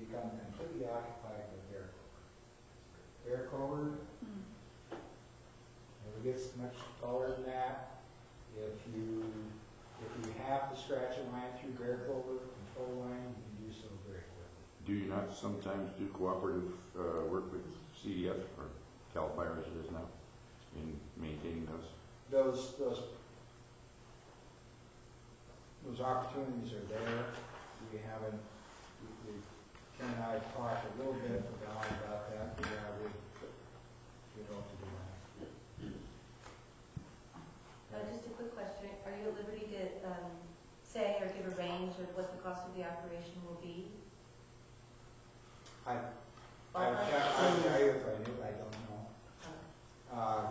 Speaker 4: become completely occupied with bear clover. Bear clover, never gets much taller than that. If you have to scratch a line through bear clover, control line, you can do so very quickly.
Speaker 2: Do you not sometimes do cooperative work with CDF or CAL FIRE as it is now in maintaining those?
Speaker 4: Those opportunities are there. We haven't, Ken and I talked a little bit about that, but yeah, we know what to do now.
Speaker 10: Just a quick question. Are you at liberty to say or give a range of what the cost of the operation will be?
Speaker 4: I tell you if I knew, I don't know.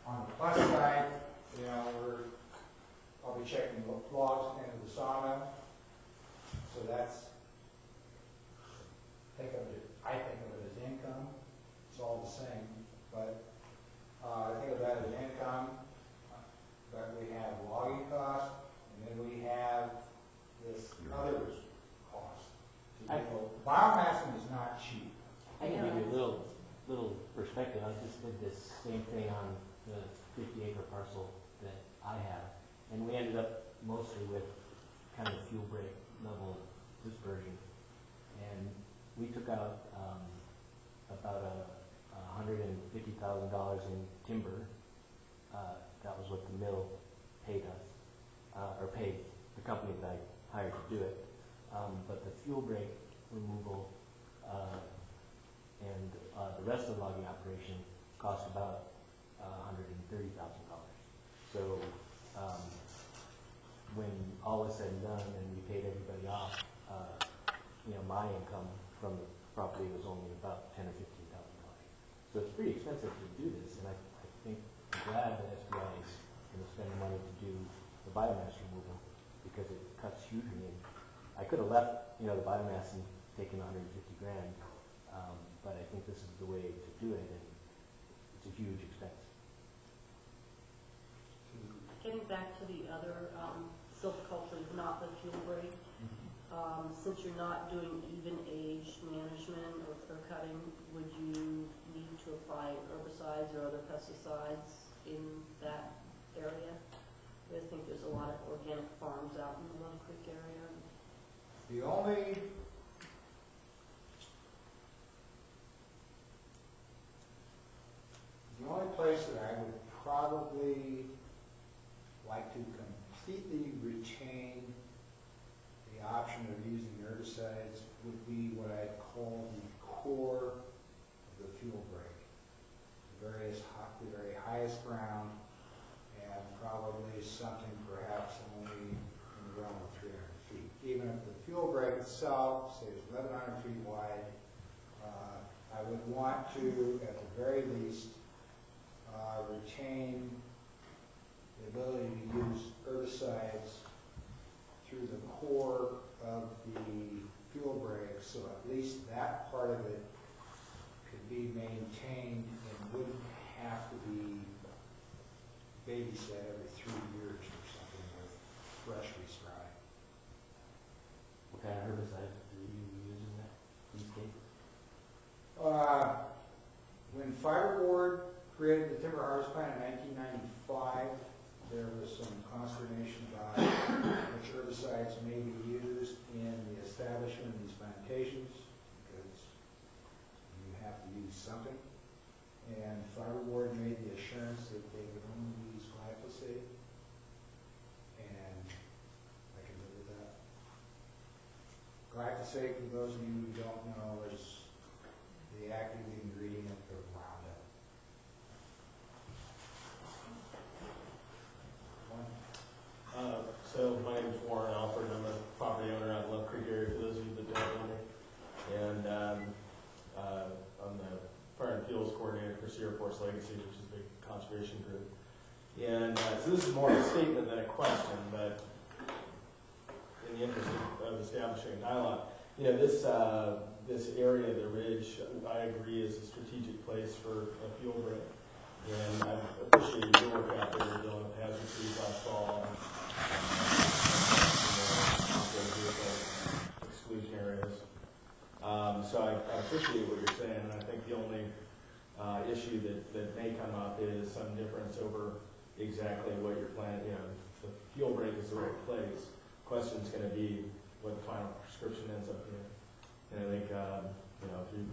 Speaker 4: On the plus side, you know, I'll be checking logs into the sawmill. So that's, I think of it as income. It's all the same, but I think of that as income. But we have logging costs, and then we have this other cost. Biomassing is not cheap.
Speaker 6: I can give you a little perspective. I just did this same thing on the 50-acre parcel that I have, and we ended up mostly with kind of fuel break level dispersion, and we took out about $150,000 in timber. That was what the mill paid us, or paid the company that I hired to do it. But the fuel break removal and the rest of the logging operation cost about $130,000. So when all was said and done and we paid everybody off, my income from the property was only about $10,000 or $15,000. So it's pretty expensive to do this, and I think I'm glad that SBI is going to spend money to do the biomass removal because it cuts hugely. And I could have left, the biomass and taken $150,000, but I think this is the way to do it, and it's a huge expense.
Speaker 7: Getting back to the other silviculture, not the fuel break, since you're not doing even age management or clear cutting, would you need to apply herbicides or other pesticides in that area? I think there's a lot of organic farms out in the Love Creek area.
Speaker 4: The only place that I would probably like to completely retain the option of using herbicides would be what I'd call the core of the fuel break. The very highest ground, and probably something perhaps only in the realm of 300 feet. Even if the fuel break itself, say, is 1,100 feet wide, I would want to, at the very least, retain the ability to use herbicides through the core of the fuel break, so at least that part of it could be maintained and wouldn't have to be babysat every 3 years or something with fresh respray.
Speaker 6: What kind of herbicides are you using that these days?
Speaker 4: When Fiberboard created the timber harvest plan in 1995, there was some consternation about which herbicides may be used in the establishment of these plantations, because you have to use something. And Fiberboard made the assurance that they would only use glyphosate, and I can live with that. Glyphosate, for those of you who don't know, is the active ingredient of Roundup.
Speaker 3: So my name is Warren Alford. I'm a property owner out in Love Creek area, for those of you that don't know me. And I'm the Fire and Fuels Coordinator for Sierra Forest Legacy, which is a big conservation group. And so this is more of a statement than a question, but in the interest of establishing a dialogue, this area, the ridge, I agree is a strategic place for a fuel break. And I appreciate your work out there doing hazard trees last fall. appreciate what you're saying, and I think the only issue that may come up is some difference over exactly what you're planning, you know, the fuel break is the right place. Question's gonna be what the final prescription ends up being. And I think, you know, if you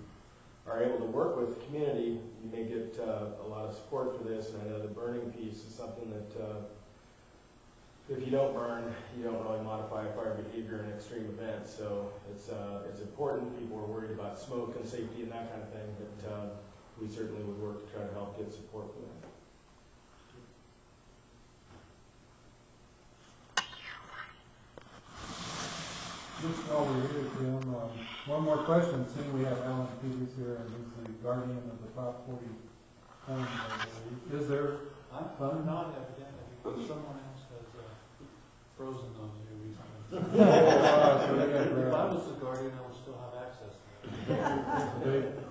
Speaker 3: are able to work with the community, you may get a lot of support for this, and I know the burning piece is something that if you don't burn, you don't really modify fire behavior in extreme events, so it's important. People are worried about smoke and safety and that kind of thing, but we certainly would work to try to help get support for that.
Speaker 13: Just while we're here, Tim, one more question, seeing we have Alan Peters here, and he's the guardian of the Prop 40 home. Is there
Speaker 11: I'm not evidently, because someone else has frozen those here recently. If I was the guardian, I would still have access to them.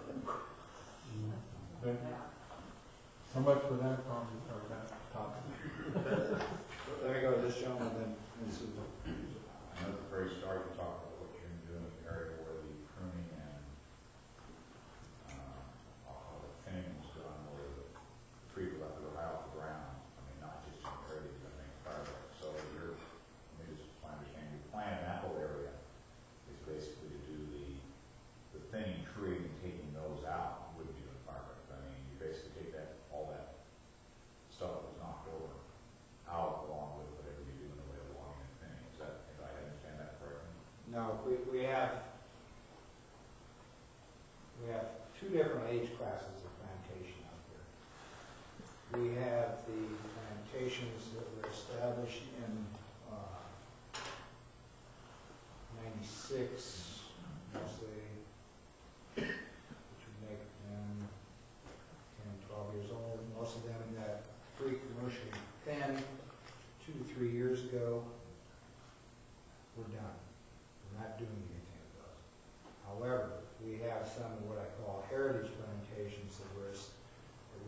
Speaker 13: So much for that comment, or that topic.
Speaker 4: Let me go to this gentleman, then Ms. Susan.
Speaker 5: I know at the very start you talked about what you're doing in the area where the pruning and I'll call it thinning was done, where the tree was left to go high off the ground. I mean, not just in the area you're going to make a fire break. So you're, I mean, this is my understanding, your plan in that whole area is basically to do the thinning tree and taking those out wouldn't be the fire break. I mean, you basically take that, all that stuff that was knocked over out along with whatever you do in the way of logging and thinning. Is that, if I understand that correctly?
Speaker 4: No, we have two different age classes of plantation out there. We have the plantations that were established in 96, I'll say, which would make them 10, 12 years old. Most of them got pre-commercially thin 2 to 3 years ago. We're done. We're not doing anything with those. However, we have some of what I call heritage plantations that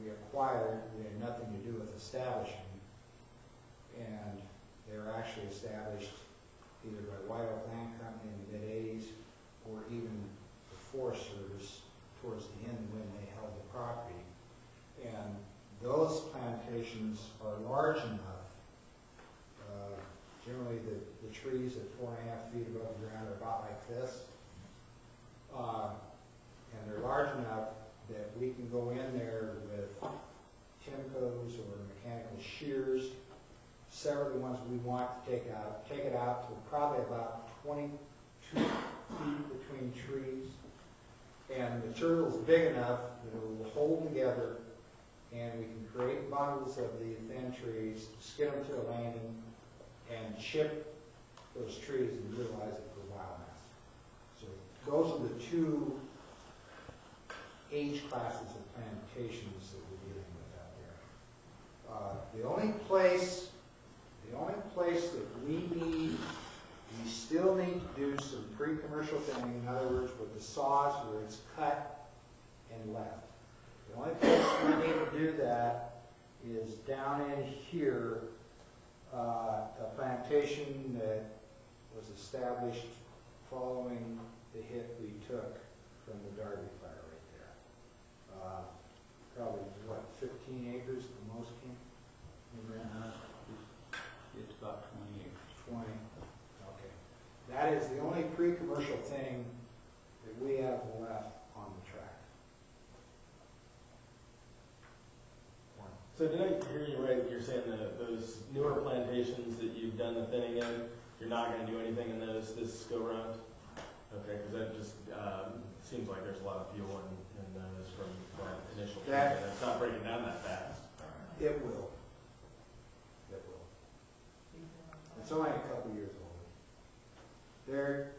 Speaker 4: we acquired. We had nothing to do with establishing, and they were actually established either by White Oak Land Company in the mid-80s or even the Forest Service towards the end when they held the property. And those plantations are large enough. Generally, the trees at 4.5 feet above the ground are about like this. And they're large enough that we can go in there with Timcos or mechanical shears, sever the ones we want to take it out to probably about 22 feet between trees. And the material is big enough that it will hold together, and we can create bundles of the thin trees, skid them to a landing, and chip those trees and utilize it for biomass. So those are the two age classes of plantations that we're dealing with out there. The only place that we still need to do some pre-commercial thinning, in other words, with the saws where it's cut and left. The only place we need to do that is down in here, a plantation that was established following the hit we took from the Darby fire right there. Probably, what, 15 acres at the most, King?
Speaker 8: It's about 20 acres.
Speaker 4: 20, okay. That is the only pre-commercial thing that we have left on the tract.
Speaker 3: So did I hear you right, you're saying that those newer plantations that you've done the thinning in, you're not going to do anything in those this go-round? Okay, because that just seems like there's a lot of fuel in those from that initial thinning. It's not breaking down that fast.
Speaker 4: It will. It will. It's only a couple years old. There,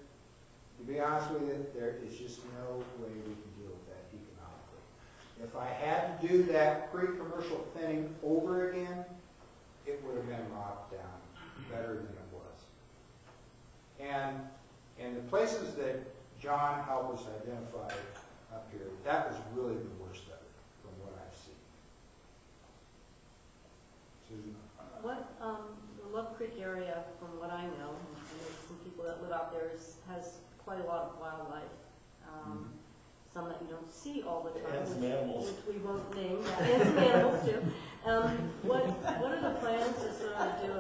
Speaker 4: to be honest with you, there is just no way we can deal with that economically. If I had to do that pre-commercial thinning over again, it would have been rocked down better than it was. And the places that John helped us identify up here, that was really the worst of it, from what I've seen. Susan?
Speaker 7: What, the Love Creek area, from what I know, and I know some people that live out there, has quite a lot of wildlife. some that you don't see all the time.
Speaker 3: And some
Speaker 7: which-
Speaker 3: animals.
Speaker 7: Which we won't name, yeah, and some animals too. What are the plans to sort of do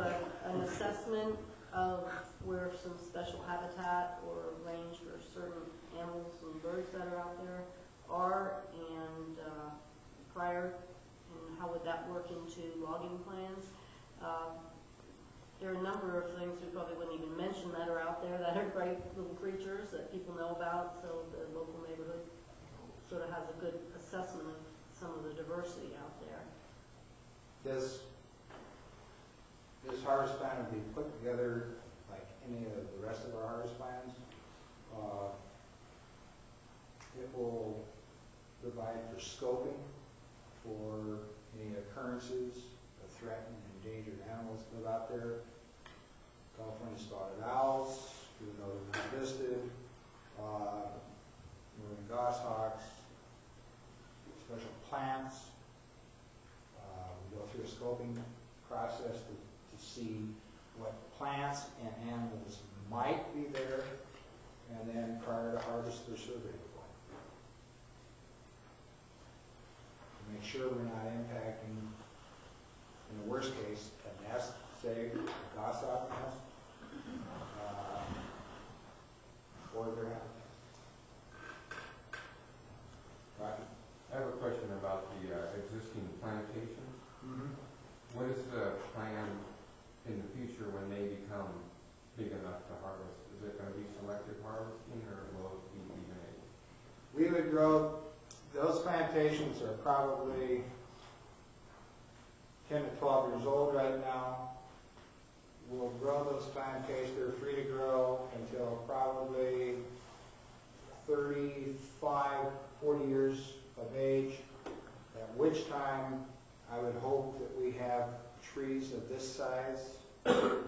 Speaker 7: an assessment of where some special habitat or range for certain animals and birds that are out there are, and prior, and how would that work into logging plans? There are a number of things we probably wouldn't even mention that are out there that are great little creatures that people know about, so the local neighborhood sort of has a good assessment of some of the diversity out there.
Speaker 4: This harvest plan would be put together like any of the rest of our harvest plans. It will provide for scoping for any occurrences of threatened and endangered animals that live out there. California spotted owls, even though they're not listed, Northern goshawks, special plants. We go through a scoping process to see what plants and animals might be there, and then prior to harvest, their survey report. To make sure we're not impacting, in the worst case, a nest, say, a goshawk nest, or their habitat. Rocky?
Speaker 15: I have a question about the existing plantations. What is the plan in the future when they become big enough to harvest? Is it going to be selective harvesting, or will it be even?
Speaker 4: We would grow, those plantations are probably 10 to 12 years old right now. We'll grow those plantations, they're free to grow until probably 35, 40 years of age, at which time I would hope that we have trees of this size. The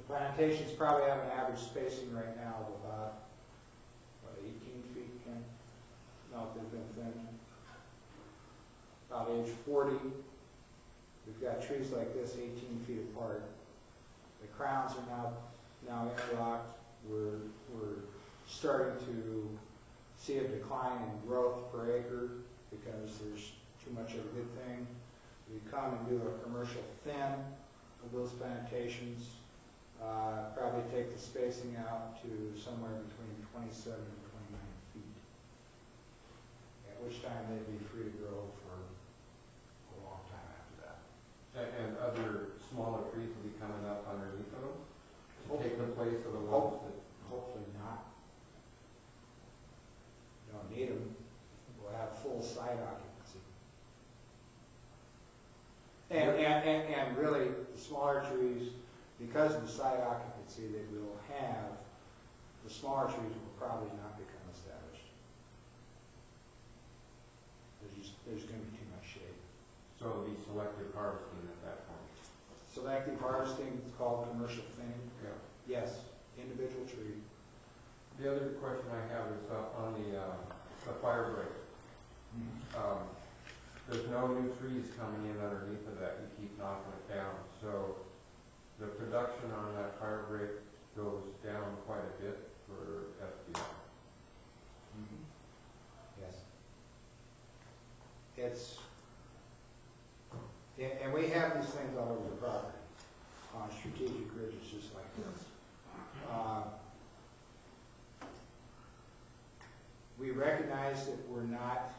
Speaker 4: plantations probably have an average spacing right now of about, what, 18 feet, Ken? No, they've been thin. About age 40, we've got trees like this 18 feet apart. The crowns are now interlocked. We're starting to see a decline in growth per acre because there's too much of a good thing. We come and do a commercial thin of those plantations, probably take the spacing out to somewhere between 27 and 29 feet, at which time they'd be free to grow for a long time after that.
Speaker 15: And other smaller trees will be coming up underneath of them to take the place of the ones that...
Speaker 4: Hopefully not. You don't need them. We'll have full site occupancy. And really, the smaller trees, because of the site occupancy that we'll have, the smaller trees will probably not become established. There's going to be too much shade.
Speaker 15: So it'll be selective harvesting at that point.
Speaker 4: Selective harvesting is called commercial thinning.
Speaker 15: Yeah.
Speaker 4: Yes, individual tree.
Speaker 15: The other question I have is on the fire break. There's no new trees coming in underneath of that. You keep knocking it down. So the production on that fire break goes down quite a bit for FDR.
Speaker 4: Yes. And we have these things all over the property on strategic ridges just like this. We recognize that we're not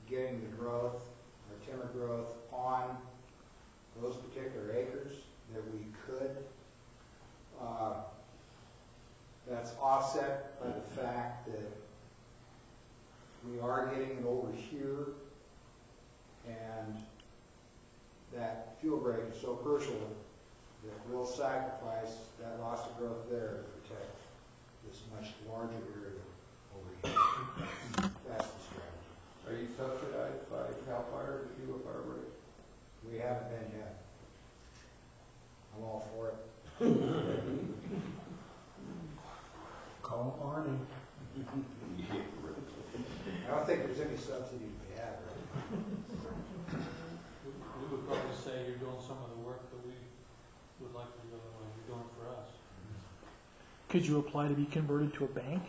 Speaker 4: getting the growth, or timber growth, on those particular acres that we could. That's offset by the fact that we are getting it over here, and that fuel break is so crucial that we'll sacrifice that loss of growth there to protect this much larger area over here. That's the strategy.
Speaker 15: Are you subsidized by CAL FIRE to do a fire break?
Speaker 4: We haven't been yet. I'm all for it.
Speaker 13: Call Arnie.
Speaker 4: I don't think there's any subsidy to be had, right?
Speaker 11: We would probably say you're doing some of the work that we would like to you're doing for us.
Speaker 16: Could you apply to be converted to a bank?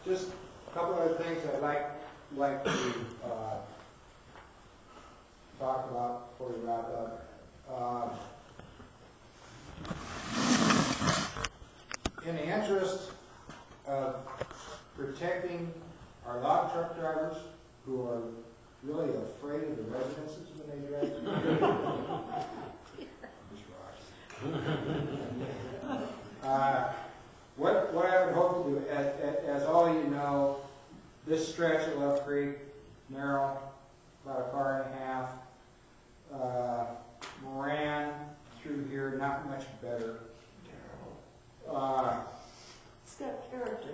Speaker 4: Just a couple other things I'd like to talk about before we wrap up. In the interest of protecting our log truck drivers who are really afraid of the residences when they drive through. What I would hope to do, as all you know, this stretch of Love Creek, narrow, about a car and a half, Moran through here, not much better.
Speaker 14: It's got character.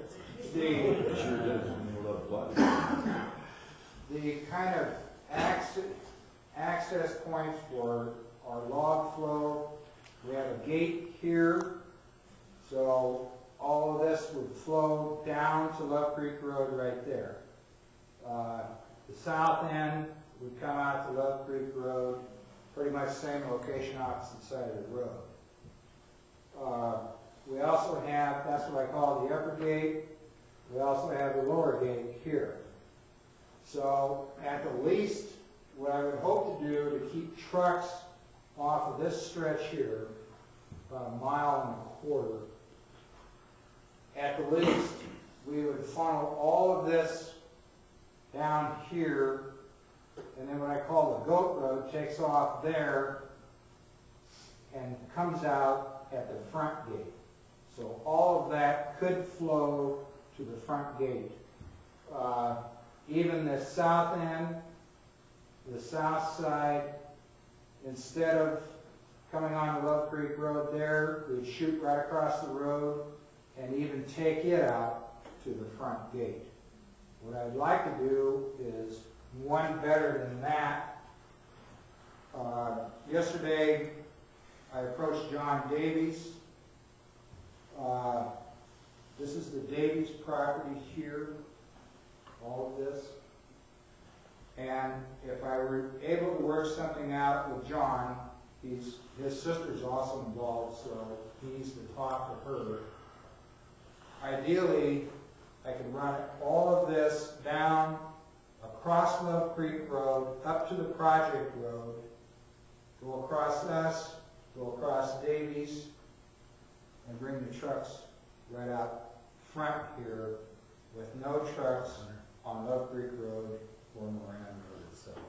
Speaker 4: The kind of access points for our log flow, we have a gate here, so all of this would flow down to Love Creek Road right there. The south end would come out to Love Creek Road, pretty much same location, opposite side of the road. We also have, that's what I call the upper gate, we also have the lower gate here. So at the least, what I would hope to do to keep trucks off of this stretch here, about 1.25 miles, at the least, we would funnel all of this down here, and then what I call the goat road takes off there and comes out at the front gate. So all of that could flow to the front gate. Even the south end, the south side, instead of coming on Love Creek Road there, we'd shoot right across the road and even take it out to the front gate. What I'd like to do is one better than that. Yesterday, I approached John Davies. This is the Davies property here, all of this. And if I were able to work something out with John, his sister's also involved, so he needs to talk to her. Ideally, I could run all of this down across Love Creek Road, up to the Project Road, go across us, go across Davies, and bring the trucks right out front here with no trucks on Love Creek Road or Moran Road itself.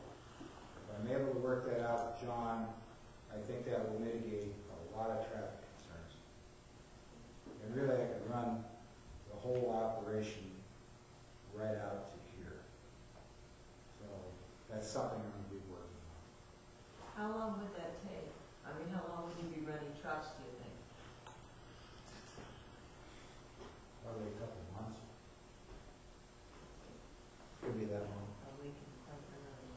Speaker 4: If I'm able to work that out with John, I think that will mitigate a lot of traffic concerns. And really, I could run the whole operation right out to here. So that's something I'm going to be working on.
Speaker 14: How long would that take? I mean, how long would you be running trucks, do you think?
Speaker 4: Probably a couple of months. Could be that long.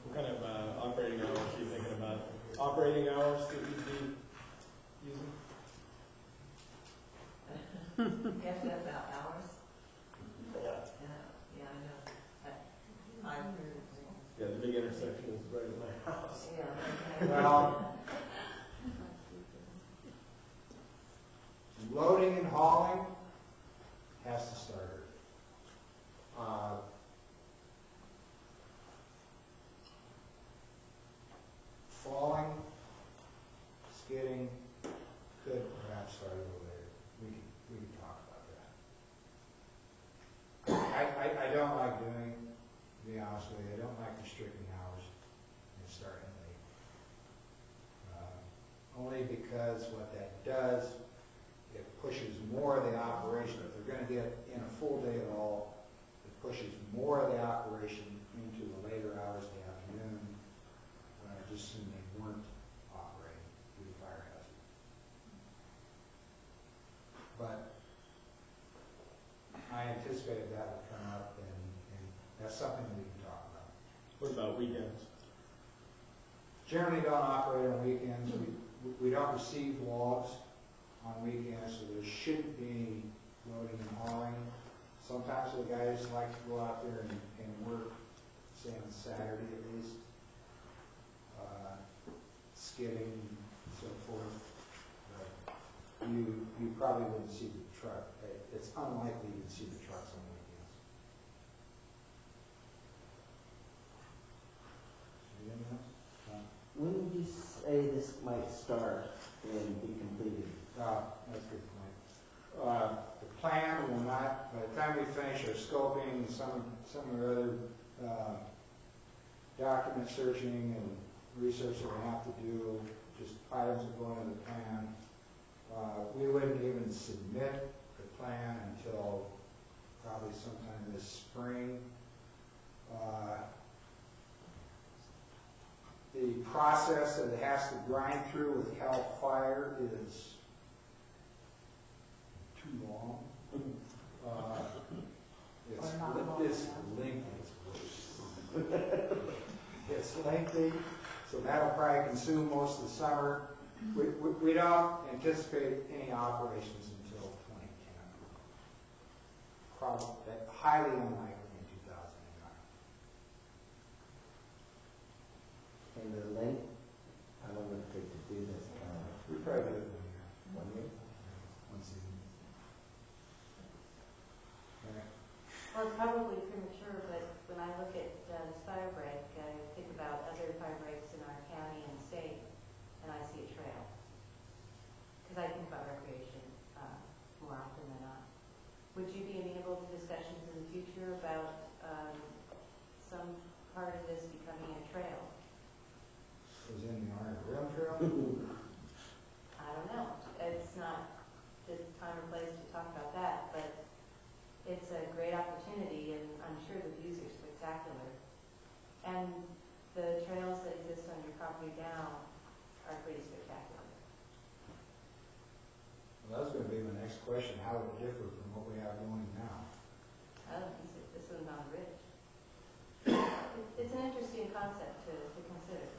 Speaker 3: What kind of operating hours are you thinking about? Operating hours that you'd be using?
Speaker 14: You have to have about hours?
Speaker 3: Yeah.
Speaker 14: Yeah, I know.
Speaker 3: Yeah, the big intersection is right at my house.
Speaker 14: Yeah.
Speaker 4: Well, loading and hauling has to start early. Falling, skidding could perhaps start a little later. We can talk about that. I don't like doing, to be honest with you, I don't like restricting hours and starting late. Only because what that does, it pushes more of the operation. If they're going to get in a full day at all, it pushes more of the operation into the later hours of the afternoon, when I just assume they weren't operating due to fire hazard. But I anticipated that would come up, and that's something we can talk about.
Speaker 3: What about weekends?
Speaker 4: Generally don't operate on weekends. We don't receive logs on weekends, so there shouldn't be loading and hauling. Sometimes the guys like to go out there and work, say on Saturday at least, skidding and so forth. But you probably wouldn't see the truck. It's unlikely you'd see the trucks on weekends. Anything else?
Speaker 12: When would you say this might start and be completed?
Speaker 4: That's a good point. The plan will not, by the time we finish our scoping, some of our other document searching and research that we have to do, just items that go into the plan, we wouldn't even submit the plan until probably sometime this spring. The process that it has to grind through with CAL FIRE is too long. It's lengthy. It's lengthy, so that'll probably consume most of the summer. We don't anticipate any operations until 2010. Probably, highly unlikely in 2009.
Speaker 12: And the length, how long would it take to do this?
Speaker 4: We probably do it
Speaker 12: 1 year?
Speaker 4: one season. Okay.
Speaker 10: Well, it's probably premature, but when I look at this fire break, I think about other fire breaks in our county and state, and I see a trail. Because I think about recreation more often than not. Would you be amenable to discussions in the future about some part of this becoming a trail?
Speaker 4: Was in the Iron Rail Trail?
Speaker 10: I don't know. It's not the time or place to talk about that, but it's a great opportunity, and I'm sure the views are spectacular. And the trails that exist on your property now are pretty spectacular.
Speaker 4: Well, that's going to be my next question. How would it differ from what we have going now?
Speaker 10: Oh, this one's on a ridge. It's an interesting concept to consider.